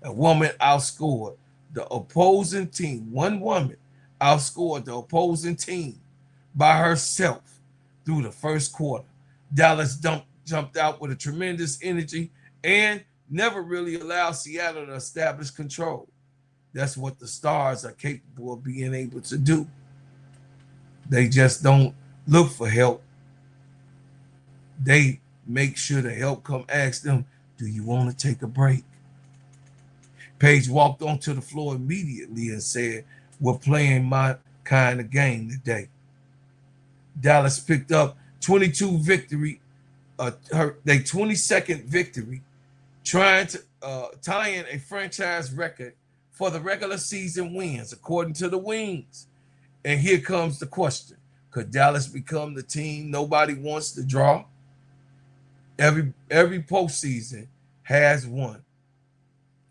A woman outscored the opposing team. One woman outscored the opposing team by herself through the first quarter. Dallas jumped out with a tremendous energy and never really allowed Seattle to establish control. That's what the Stars are capable of being able to do. They just don't look for help. They make sure the help come ask them, do you want to take a break? Paige walked onto the floor immediately and said, we're playing my kind of game today. Dallas picked up 22 victory, their 22nd victory, tying a franchise record for the regular season wins, according to the Wings. And here comes the question. Could Dallas become the team nobody wants to draw? Every postseason has one.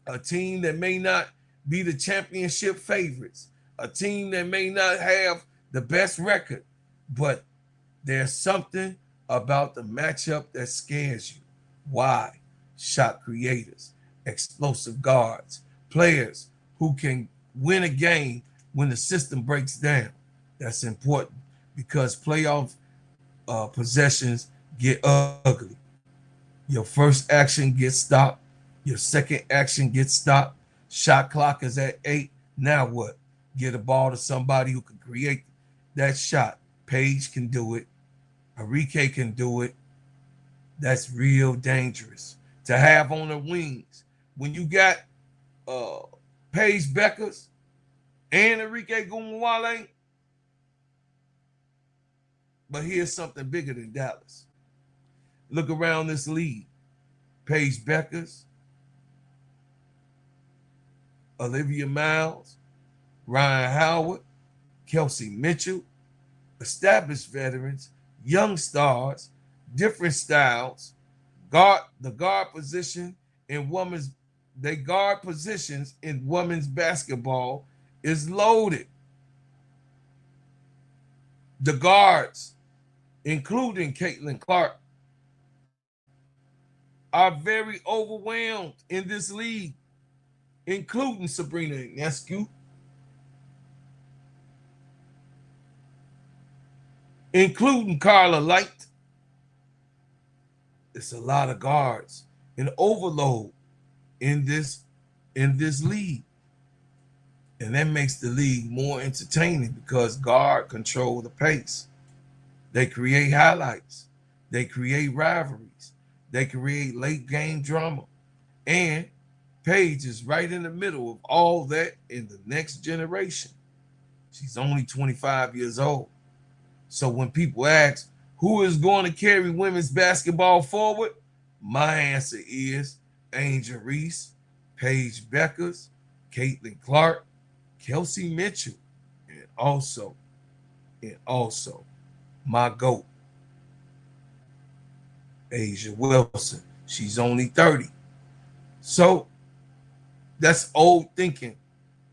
A team that may not be the championship favorites, a team that may not have the best record, but there's something about the matchup that scares you. Why? Shot creators, explosive guards, players who can win a game when the system breaks down. That's important because playoff possessions get ugly. Your first action gets stopped Your second action gets stopped. Shot clock is at 8. Now what? Get a ball to somebody who can create that shot. Paige can do it. Enrique can do it. That's real dangerous to have on the wings. When you got Paige Bueckers and Enrique Gumwale. But here's something bigger than Dallas. Look around this league. Paige Bueckers, Olivia Miles, Ryan Howard, Kelsey Mitchell, established veterans, young stars, different styles, the guard position in women's, they guard positions in women's basketball is loaded. The guards, including Caitlin Clark, are very overwhelmed in this league, including Sabrina Ionescu, including Carla Light. It's a lot of guards, an overload in this league. And that makes the league more entertaining because guard control the pace. They create highlights. They create rivalries. They create late game drama. And Paige is right in the middle of all that in the next generation. She's only 25 years old. So when people ask who is going to carry women's basketball forward, my answer is Angel Reese, Paige Bueckers, Caitlin Clark, Kelsey Mitchell, and also my GOAT, A'ja Wilson. She's only 30. So that's old thinking.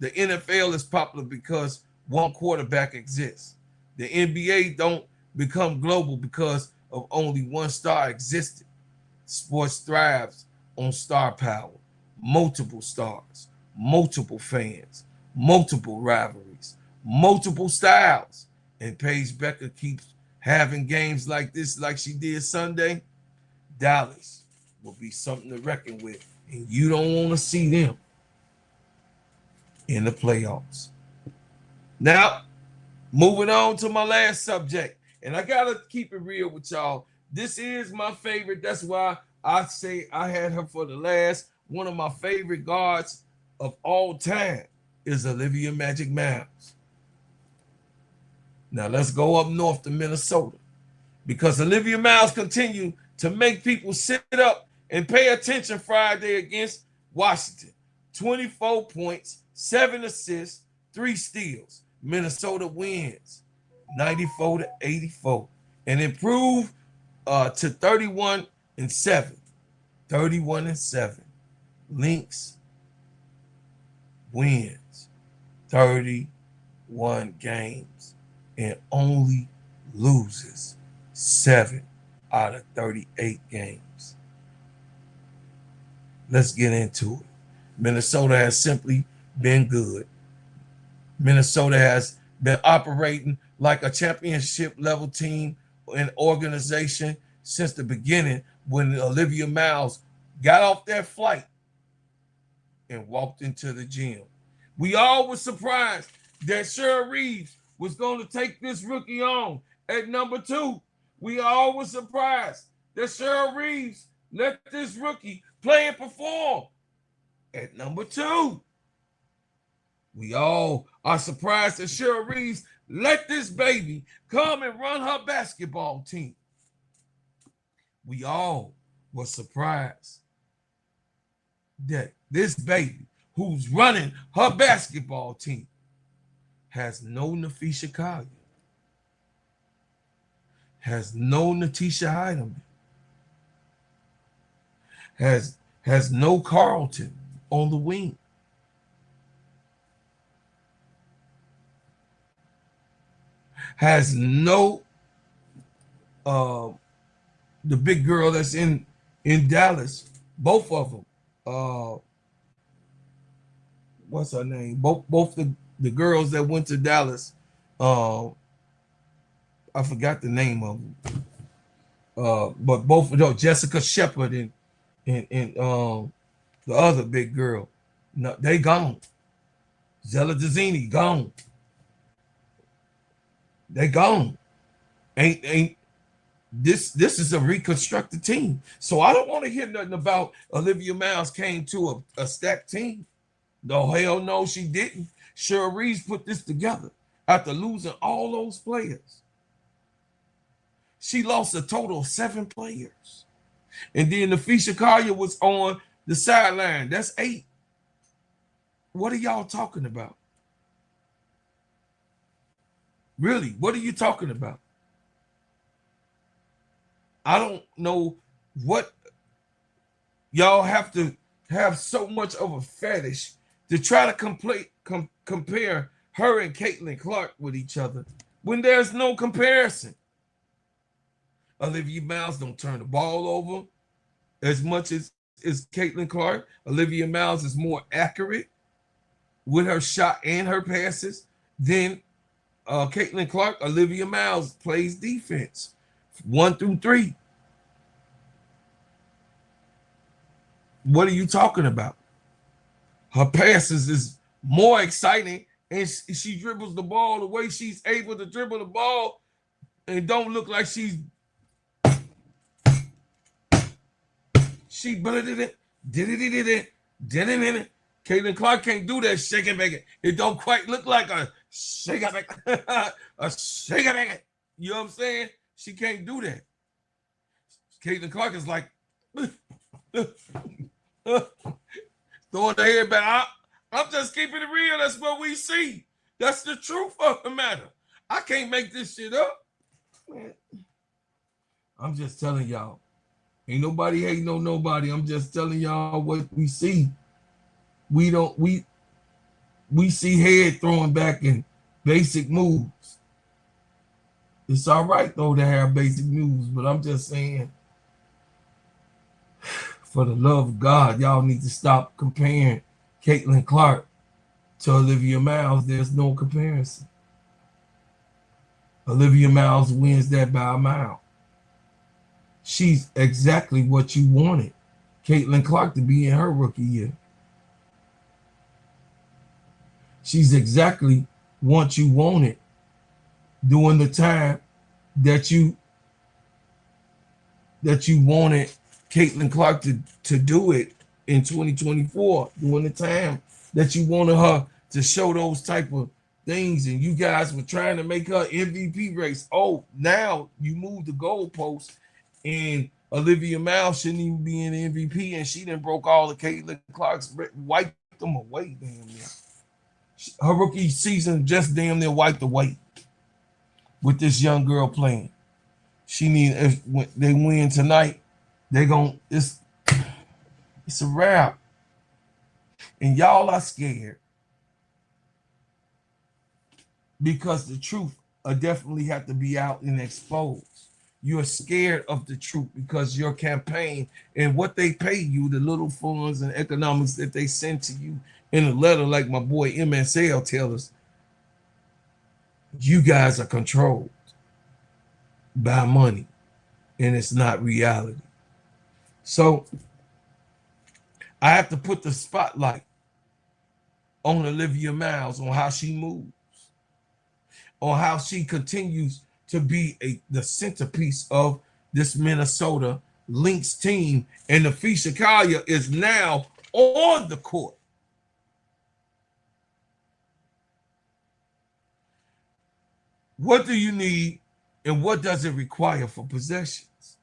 The NFL is popular because one quarterback exists. The NBA don't become global because of only one star existed. Sports thrives on star power, multiple stars, multiple fans, multiple rivalries, multiple styles. And Paige Bueckers keeps having games like this, like she did Sunday. Dallas will be something to reckon with. And you don't want to see them in the playoffs. Now, moving on to my last subject. And I got to keep it real with y'all. This is my favorite. That's why I say I had her for the last. One of my favorite guards of all time is Olivia Magic Miles. Now let's go up north to Minnesota because Olivia Miles continued to make people sit up and pay attention Friday against Washington. 24 points, 7 assists, 3 steals. Minnesota wins 94-84 and improved to 31-7. 31-7. Lynx wins 31 games and only loses 7 out of 38 games. Let's get into it. Minnesota has simply been good. Minnesota has been operating like a championship level team and organization since the beginning when Olivia Miles got off that flight and walked into the gym. We all were surprised that Cheryl Reeves was going to take this rookie on at number 2. We all were surprised that Cheryl Reeves let this rookie play and perform at number 2. We all are surprised that Cheryl Reeves let this baby come and run her basketball team. We all were surprised that this baby who's running her basketball team has no Nafisha Collier, has no Natisha Heidemann, has no Carlton on the wing. Has no the big girl that's in Dallas, both of them. What's her name? Both the girls that went to Dallas. I forgot the name of them. But both of those, Jessica Shepard and the other big girl. No, they gone. Zella Dazzini gone. They gone. Ain't this is a reconstructed team. So I don't want to hear nothing about Olivia Miles came to a stacked team. No, hell no, she didn't. Cheryl Reese put this together after losing all those players. She lost a total of 7 players. And then the Fisher Collier was on the sideline. That's 8. What are y'all talking about? Really, what are you talking about? I don't know what y'all have to have so much of a fetish to try to compare her and Caitlin Clark with each other when there's no comparison. Olivia Miles don't turn the ball over as much as Caitlin Clark. Olivia Miles is more accurate with her shot and her passes than Caitlin Clark. Olivia Miles plays defense 1 through 3. What are you talking about? Her passes is more exciting, and she dribbles the ball the way she's able to dribble the ball and don't look like she did it. Caitlin Clark can't do that shake and make it. It don't quite look like a shake and make it. A shake and make it. You know what I'm saying? She can't do that. Caitlin Clark is like throwing her head back. I'm just keeping it real. That's what we see. That's the truth of the matter. I can't make this shit up. I'm just telling y'all. Ain't nobody hating on nobody. I'm just telling y'all what we see. We see head throwing back and basic moves. It's all right though to have basic moves, but I'm just saying, for the love of God, y'all need to stop comparing Caitlin Clark to Olivia Miles. There's no comparison. Olivia Miles wins that by a mile. She's exactly what you wanted Caitlin Clark to be in her rookie year. She's exactly what you wanted during the time that you wanted Caitlin Clark to do it in 2024, during the time that you wanted her to show those type of things, and you guys were trying to make her MVP race. Oh, now you moved the goalposts, and Olivia Miles shouldn't even be in the MVP, and she done broke all the Caitlin Clark's, wiped them away, damn near. Her rookie season just damn near wiped away with this young girl playing. She if they win tonight, it's a wrap. And y'all are scared because the truth will definitely have to be out and exposed. You're scared of the truth because your campaign and what they pay you, the little funds and economics that they send to you in a letter, like my boy MSL tells us, you guys are controlled by money, and it's not reality. So I have to put the spotlight on Olivia Miles, on how she moves, on how she continues to be the centerpiece of this Minnesota Lynx team. And the Fisher Collier is now on the court. What do you need and what does it require for possessions?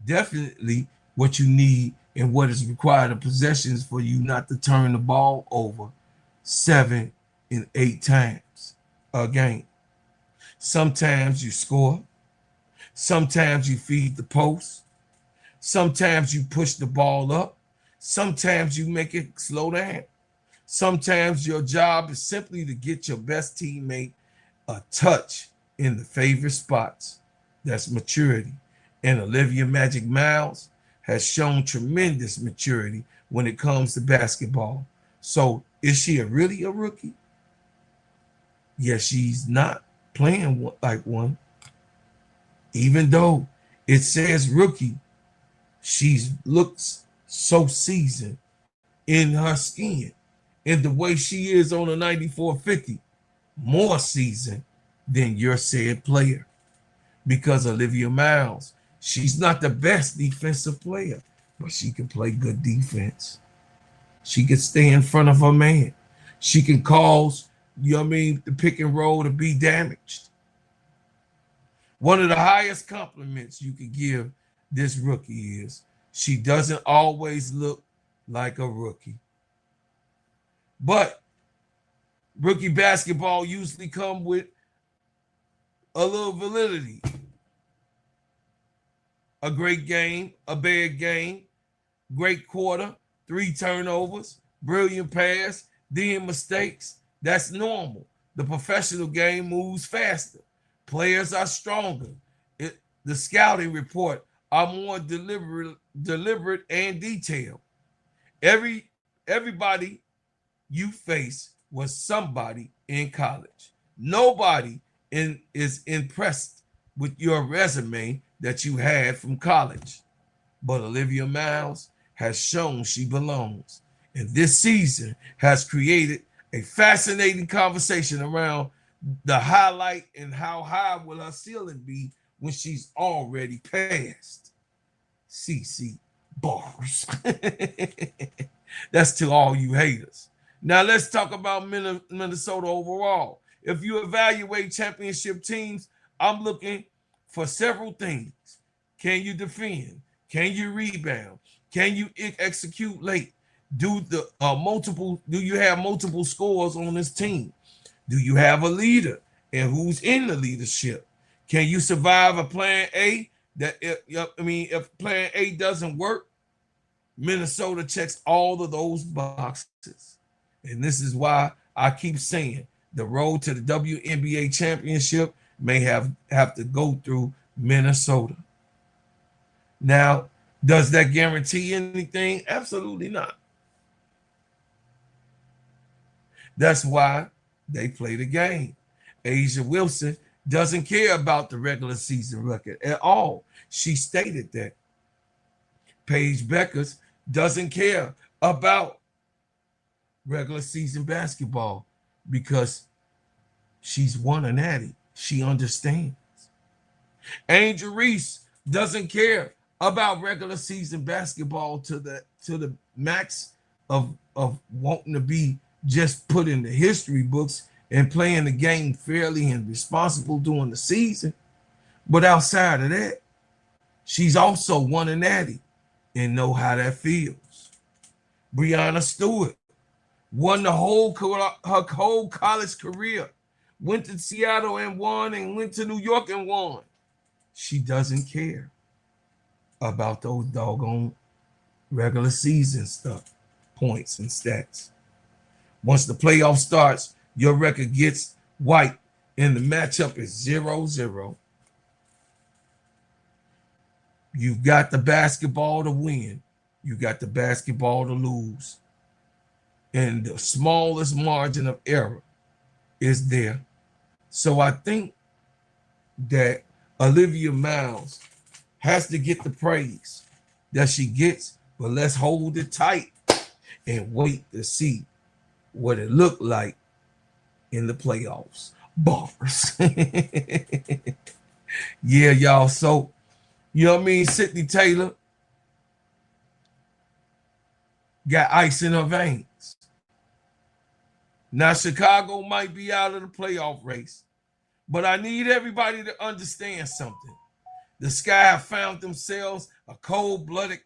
Definitely what you need and what is required of possessions for you not to turn the ball over 7 and 8 times a game. Sometimes you score. Sometimes you feed the post. Sometimes you push the ball up. Sometimes you make it slow down. Sometimes your job is simply to get your best teammate a touch in the favorite spots. That's maturity. And Olivia Magic Miles has shown tremendous maturity when it comes to basketball. So is she really a rookie? Yes, she's not playing like one. Even though it says rookie, she looks so seasoned in her skin and the way she is on a 94-50, more seasoned than your said player. Because Olivia Miles, she's not the best defensive player, but she can play good defense. She can stay in front of her man. She can cause, the pick and roll to be damaged. One of the highest compliments you could give this rookie is she doesn't always look like a rookie. But rookie basketball usually come with a little validity. A great game, a bad game, great quarter, 3 turnovers, brilliant pass, then mistakes. That's normal. The professional game moves faster. Players are stronger. The scouting report are more deliberate and detailed. Everybody you face was somebody in college. Nobody is impressed with your resume that you had from college. But Olivia Miles has shown she belongs. And this season has created a fascinating conversation around the highlight and how high will her ceiling be when she's already passed CC bars. That's to all you haters. Now let's talk about Minnesota overall. If you evaluate championship teams, I'm looking for several things. Can you defend? Can you rebound? Can you execute late? Do you have multiple scores on this team? Do you have a leader? And who's in the leadership? Can you survive a plan A? If plan A doesn't work, Minnesota checks all of those boxes. And this is why I keep saying the road to the WNBA championship may have to go through Minnesota. Now, does that guarantee anything? Absolutely not. That's why they play the game. A'ja Wilson doesn't care about the regular season record at all. She stated that. Paige Bueckers doesn't care about regular season basketball because she's won a natty. She understands. Angel Reese doesn't care about regular season basketball to the max of wanting to be just put in the history books and playing the game fairly and responsible during the season. But outside of that, she's also won a natty and know how that feels. Breanna Stewart won her whole college career, went to Seattle and won, and went to New York and won. She doesn't care about those doggone regular season stuff, points and stats. Once the playoff starts, your record gets white and the matchup is 0-0. You've got the basketball to win. You got the basketball to lose. And the smallest margin of error is there. So I think that Olivia Miles has to get the praise that she gets, but let's hold it tight and wait to see what it looked like in the playoffs. Bars. Yeah, y'all. So, you know what I mean? Sydney Taylor got ice in her veins. Now, Chicago might be out of the playoff race, but I need everybody to understand something. The Sky have found themselves a cold-blooded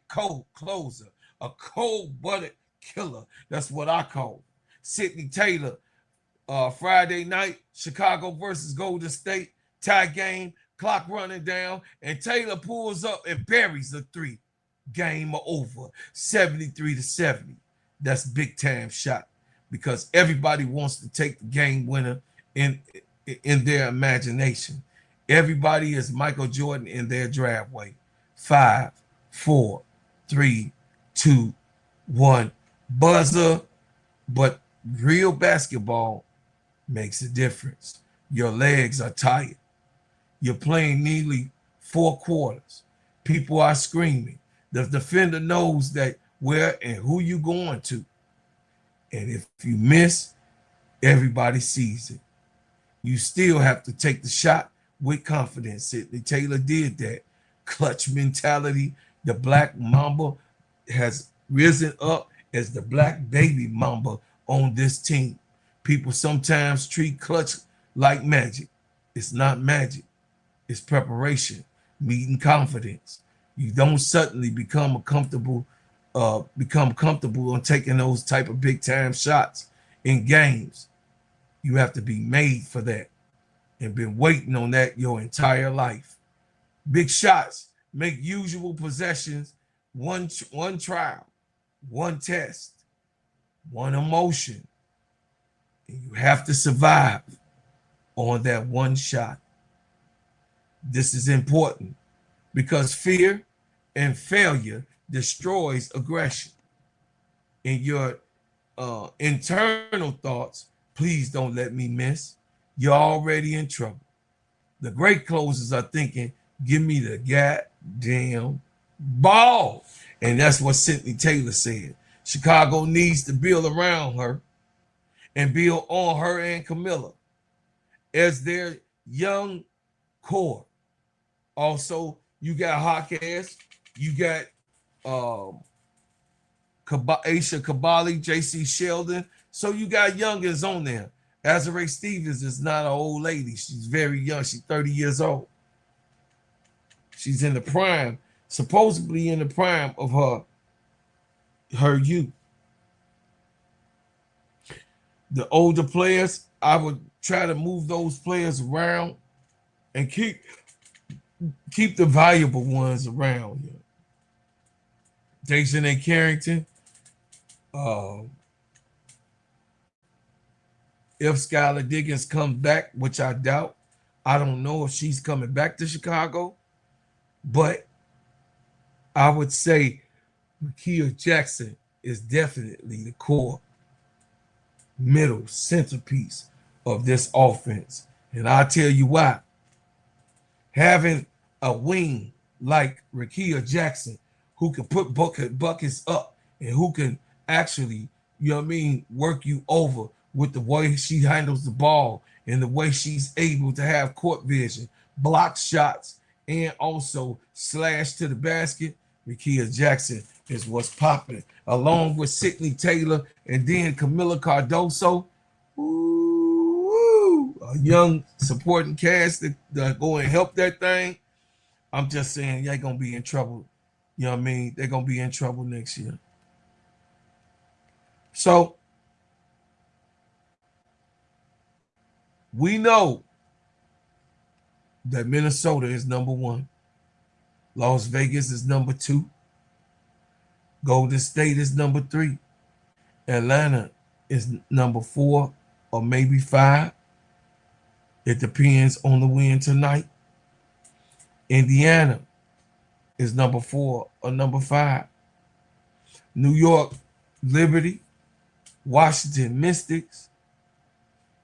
closer, a cold-blooded killer. That's what I call it. Sydney Taylor, Friday night, Chicago versus Golden State, tie game, clock running down, and Taylor pulls up and buries the 3. Game over, 73-70. That's big time shot because everybody wants to take the game winner in their imagination. Everybody is Michael Jordan in their driveway. 5, 4, 3, 2, 1. Buzzer, but real basketball makes a difference. Your legs are tired. You're playing nearly 4 quarters. People are screaming. The defender knows that where and who you going to. And if you miss, everybody sees it. You still have to take the shot with confidence. Sidney Taylor did that. Clutch mentality. The Black Mamba has risen up as the Black baby Mamba on this team. People sometimes treat clutch like magic. It's not magic. It's preparation, meeting confidence. You don't suddenly become comfortable on taking those type of big time shots in games. You have to be made for that and been waiting on that your entire life. Big shots make usual possessions one trial, one test, one emotion. And you have to survive on that one shot. This is important because fear and failure destroys aggression. In your internal thoughts, please don't let me miss. You're already in trouble. The great closers are thinking, give me the goddamn ball. And that's what Sidney Taylor said. Chicago needs to build around her and build on her and Camilla as their young core. Also, you got Hawkins, you got Aisha Kabali, JC Sheldon. So you got youngins on there. Azare Stevens is not an old lady. She's very young. She's 30 years old. She's in the prime, supposedly in the prime of her youth. The older players, I would try to move those players around and keep the valuable ones around here. Jason A. Carrington. If Skylar Diggins comes back, which I doubt, I don't know if she's coming back to Chicago, but I would say Rekia Jackson is definitely the core middle centerpiece of this offense. And I'll tell you why. Having a wing like Rekia Jackson who can put buckets up and who can actually, work you over with the way she handles the ball and the way she's able to have court vision, block shots, and also slash to the basket. Rekia Jackson is what's popping, along with Sidney Taylor and then Camilla Cardoso. Ooh, a young supporting cast that go and help that thing. I'm just saying, they're going to be in trouble. You know what I mean? They're going to be in trouble next year. So, we know that Minnesota is number 1. Las Vegas is number 2. Golden State is number 3. Atlanta is number 4 or maybe 5. It depends on the win tonight. Indiana is number 4 or number 5. New York Liberty, Washington Mystics,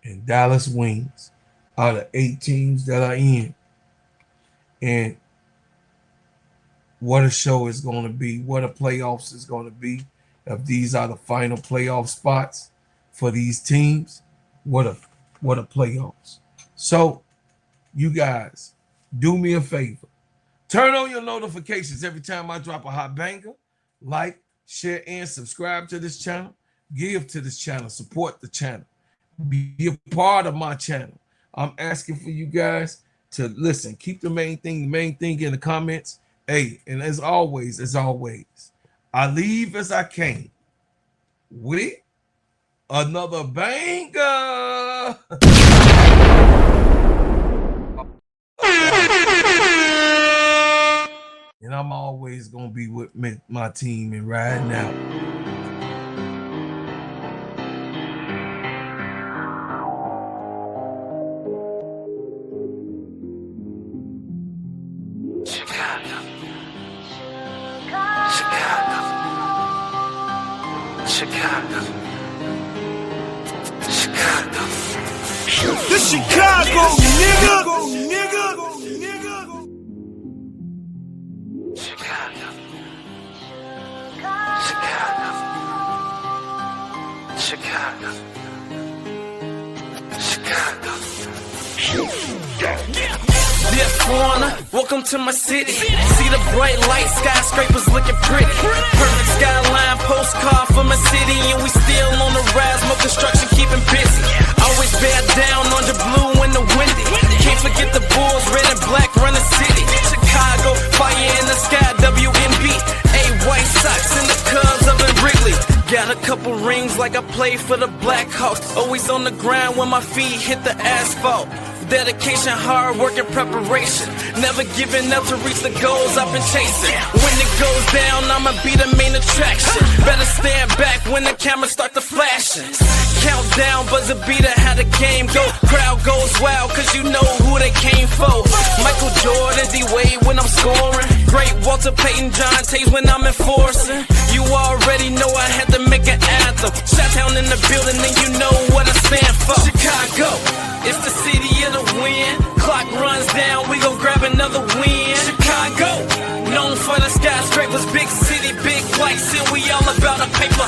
and Dallas Wings are the 8 teams that are in. And what a show is going to be, what a playoffs is going to be. If these are the final playoff spots for these teams, what a playoffs. So, you guys, do me a favor. Turn on your notifications every time I drop a hot banger. Like, share, and subscribe to this channel. Give to this channel. Support the channel. Be a part of my channel. I'm asking for you guys to listen. Keep the main thing in the comments. Hey, and as always, I leave as I came with another banger. And I'm always going to be with my team and riding out. This Chicago, nigga. Chicago. Dear foreigner, welcome to my city. See the bright light, skyscrapers looking pretty. Perfect skyline, postcard for my city. And we still on the rise, more construction keeping busy. Always bear down on the blue and the windy. Can't forget the Bulls, red and black, run the city. Chicago, fire in the sky, WNBA, White Sox and the Cubs up in Wrigley. Got a couple rings like I play for the Blackhawks. Always on the grind when my feet hit the asphalt. Dedication, hard work, and preparation. Never giving up to reach the goals I've been chasing. When it goes down, I'ma be the main attraction. Better stand back when the cameras start to flashing. Countdown, buzzer beater, how the game go. Crowd goes wild, cause you know who they came for. Michael Jordan, D-Wade when I'm scoring. Great Walter Payton, John Taves when I'm enforcing. You already know I had to make an anthem. Shot-town in the building, and you know what I stand for. Chicago, it's the city of the win. Clock runs down, we gon' grab another win. Chicago, known for the skyscrapers, big city, big lights, and we all about a paper.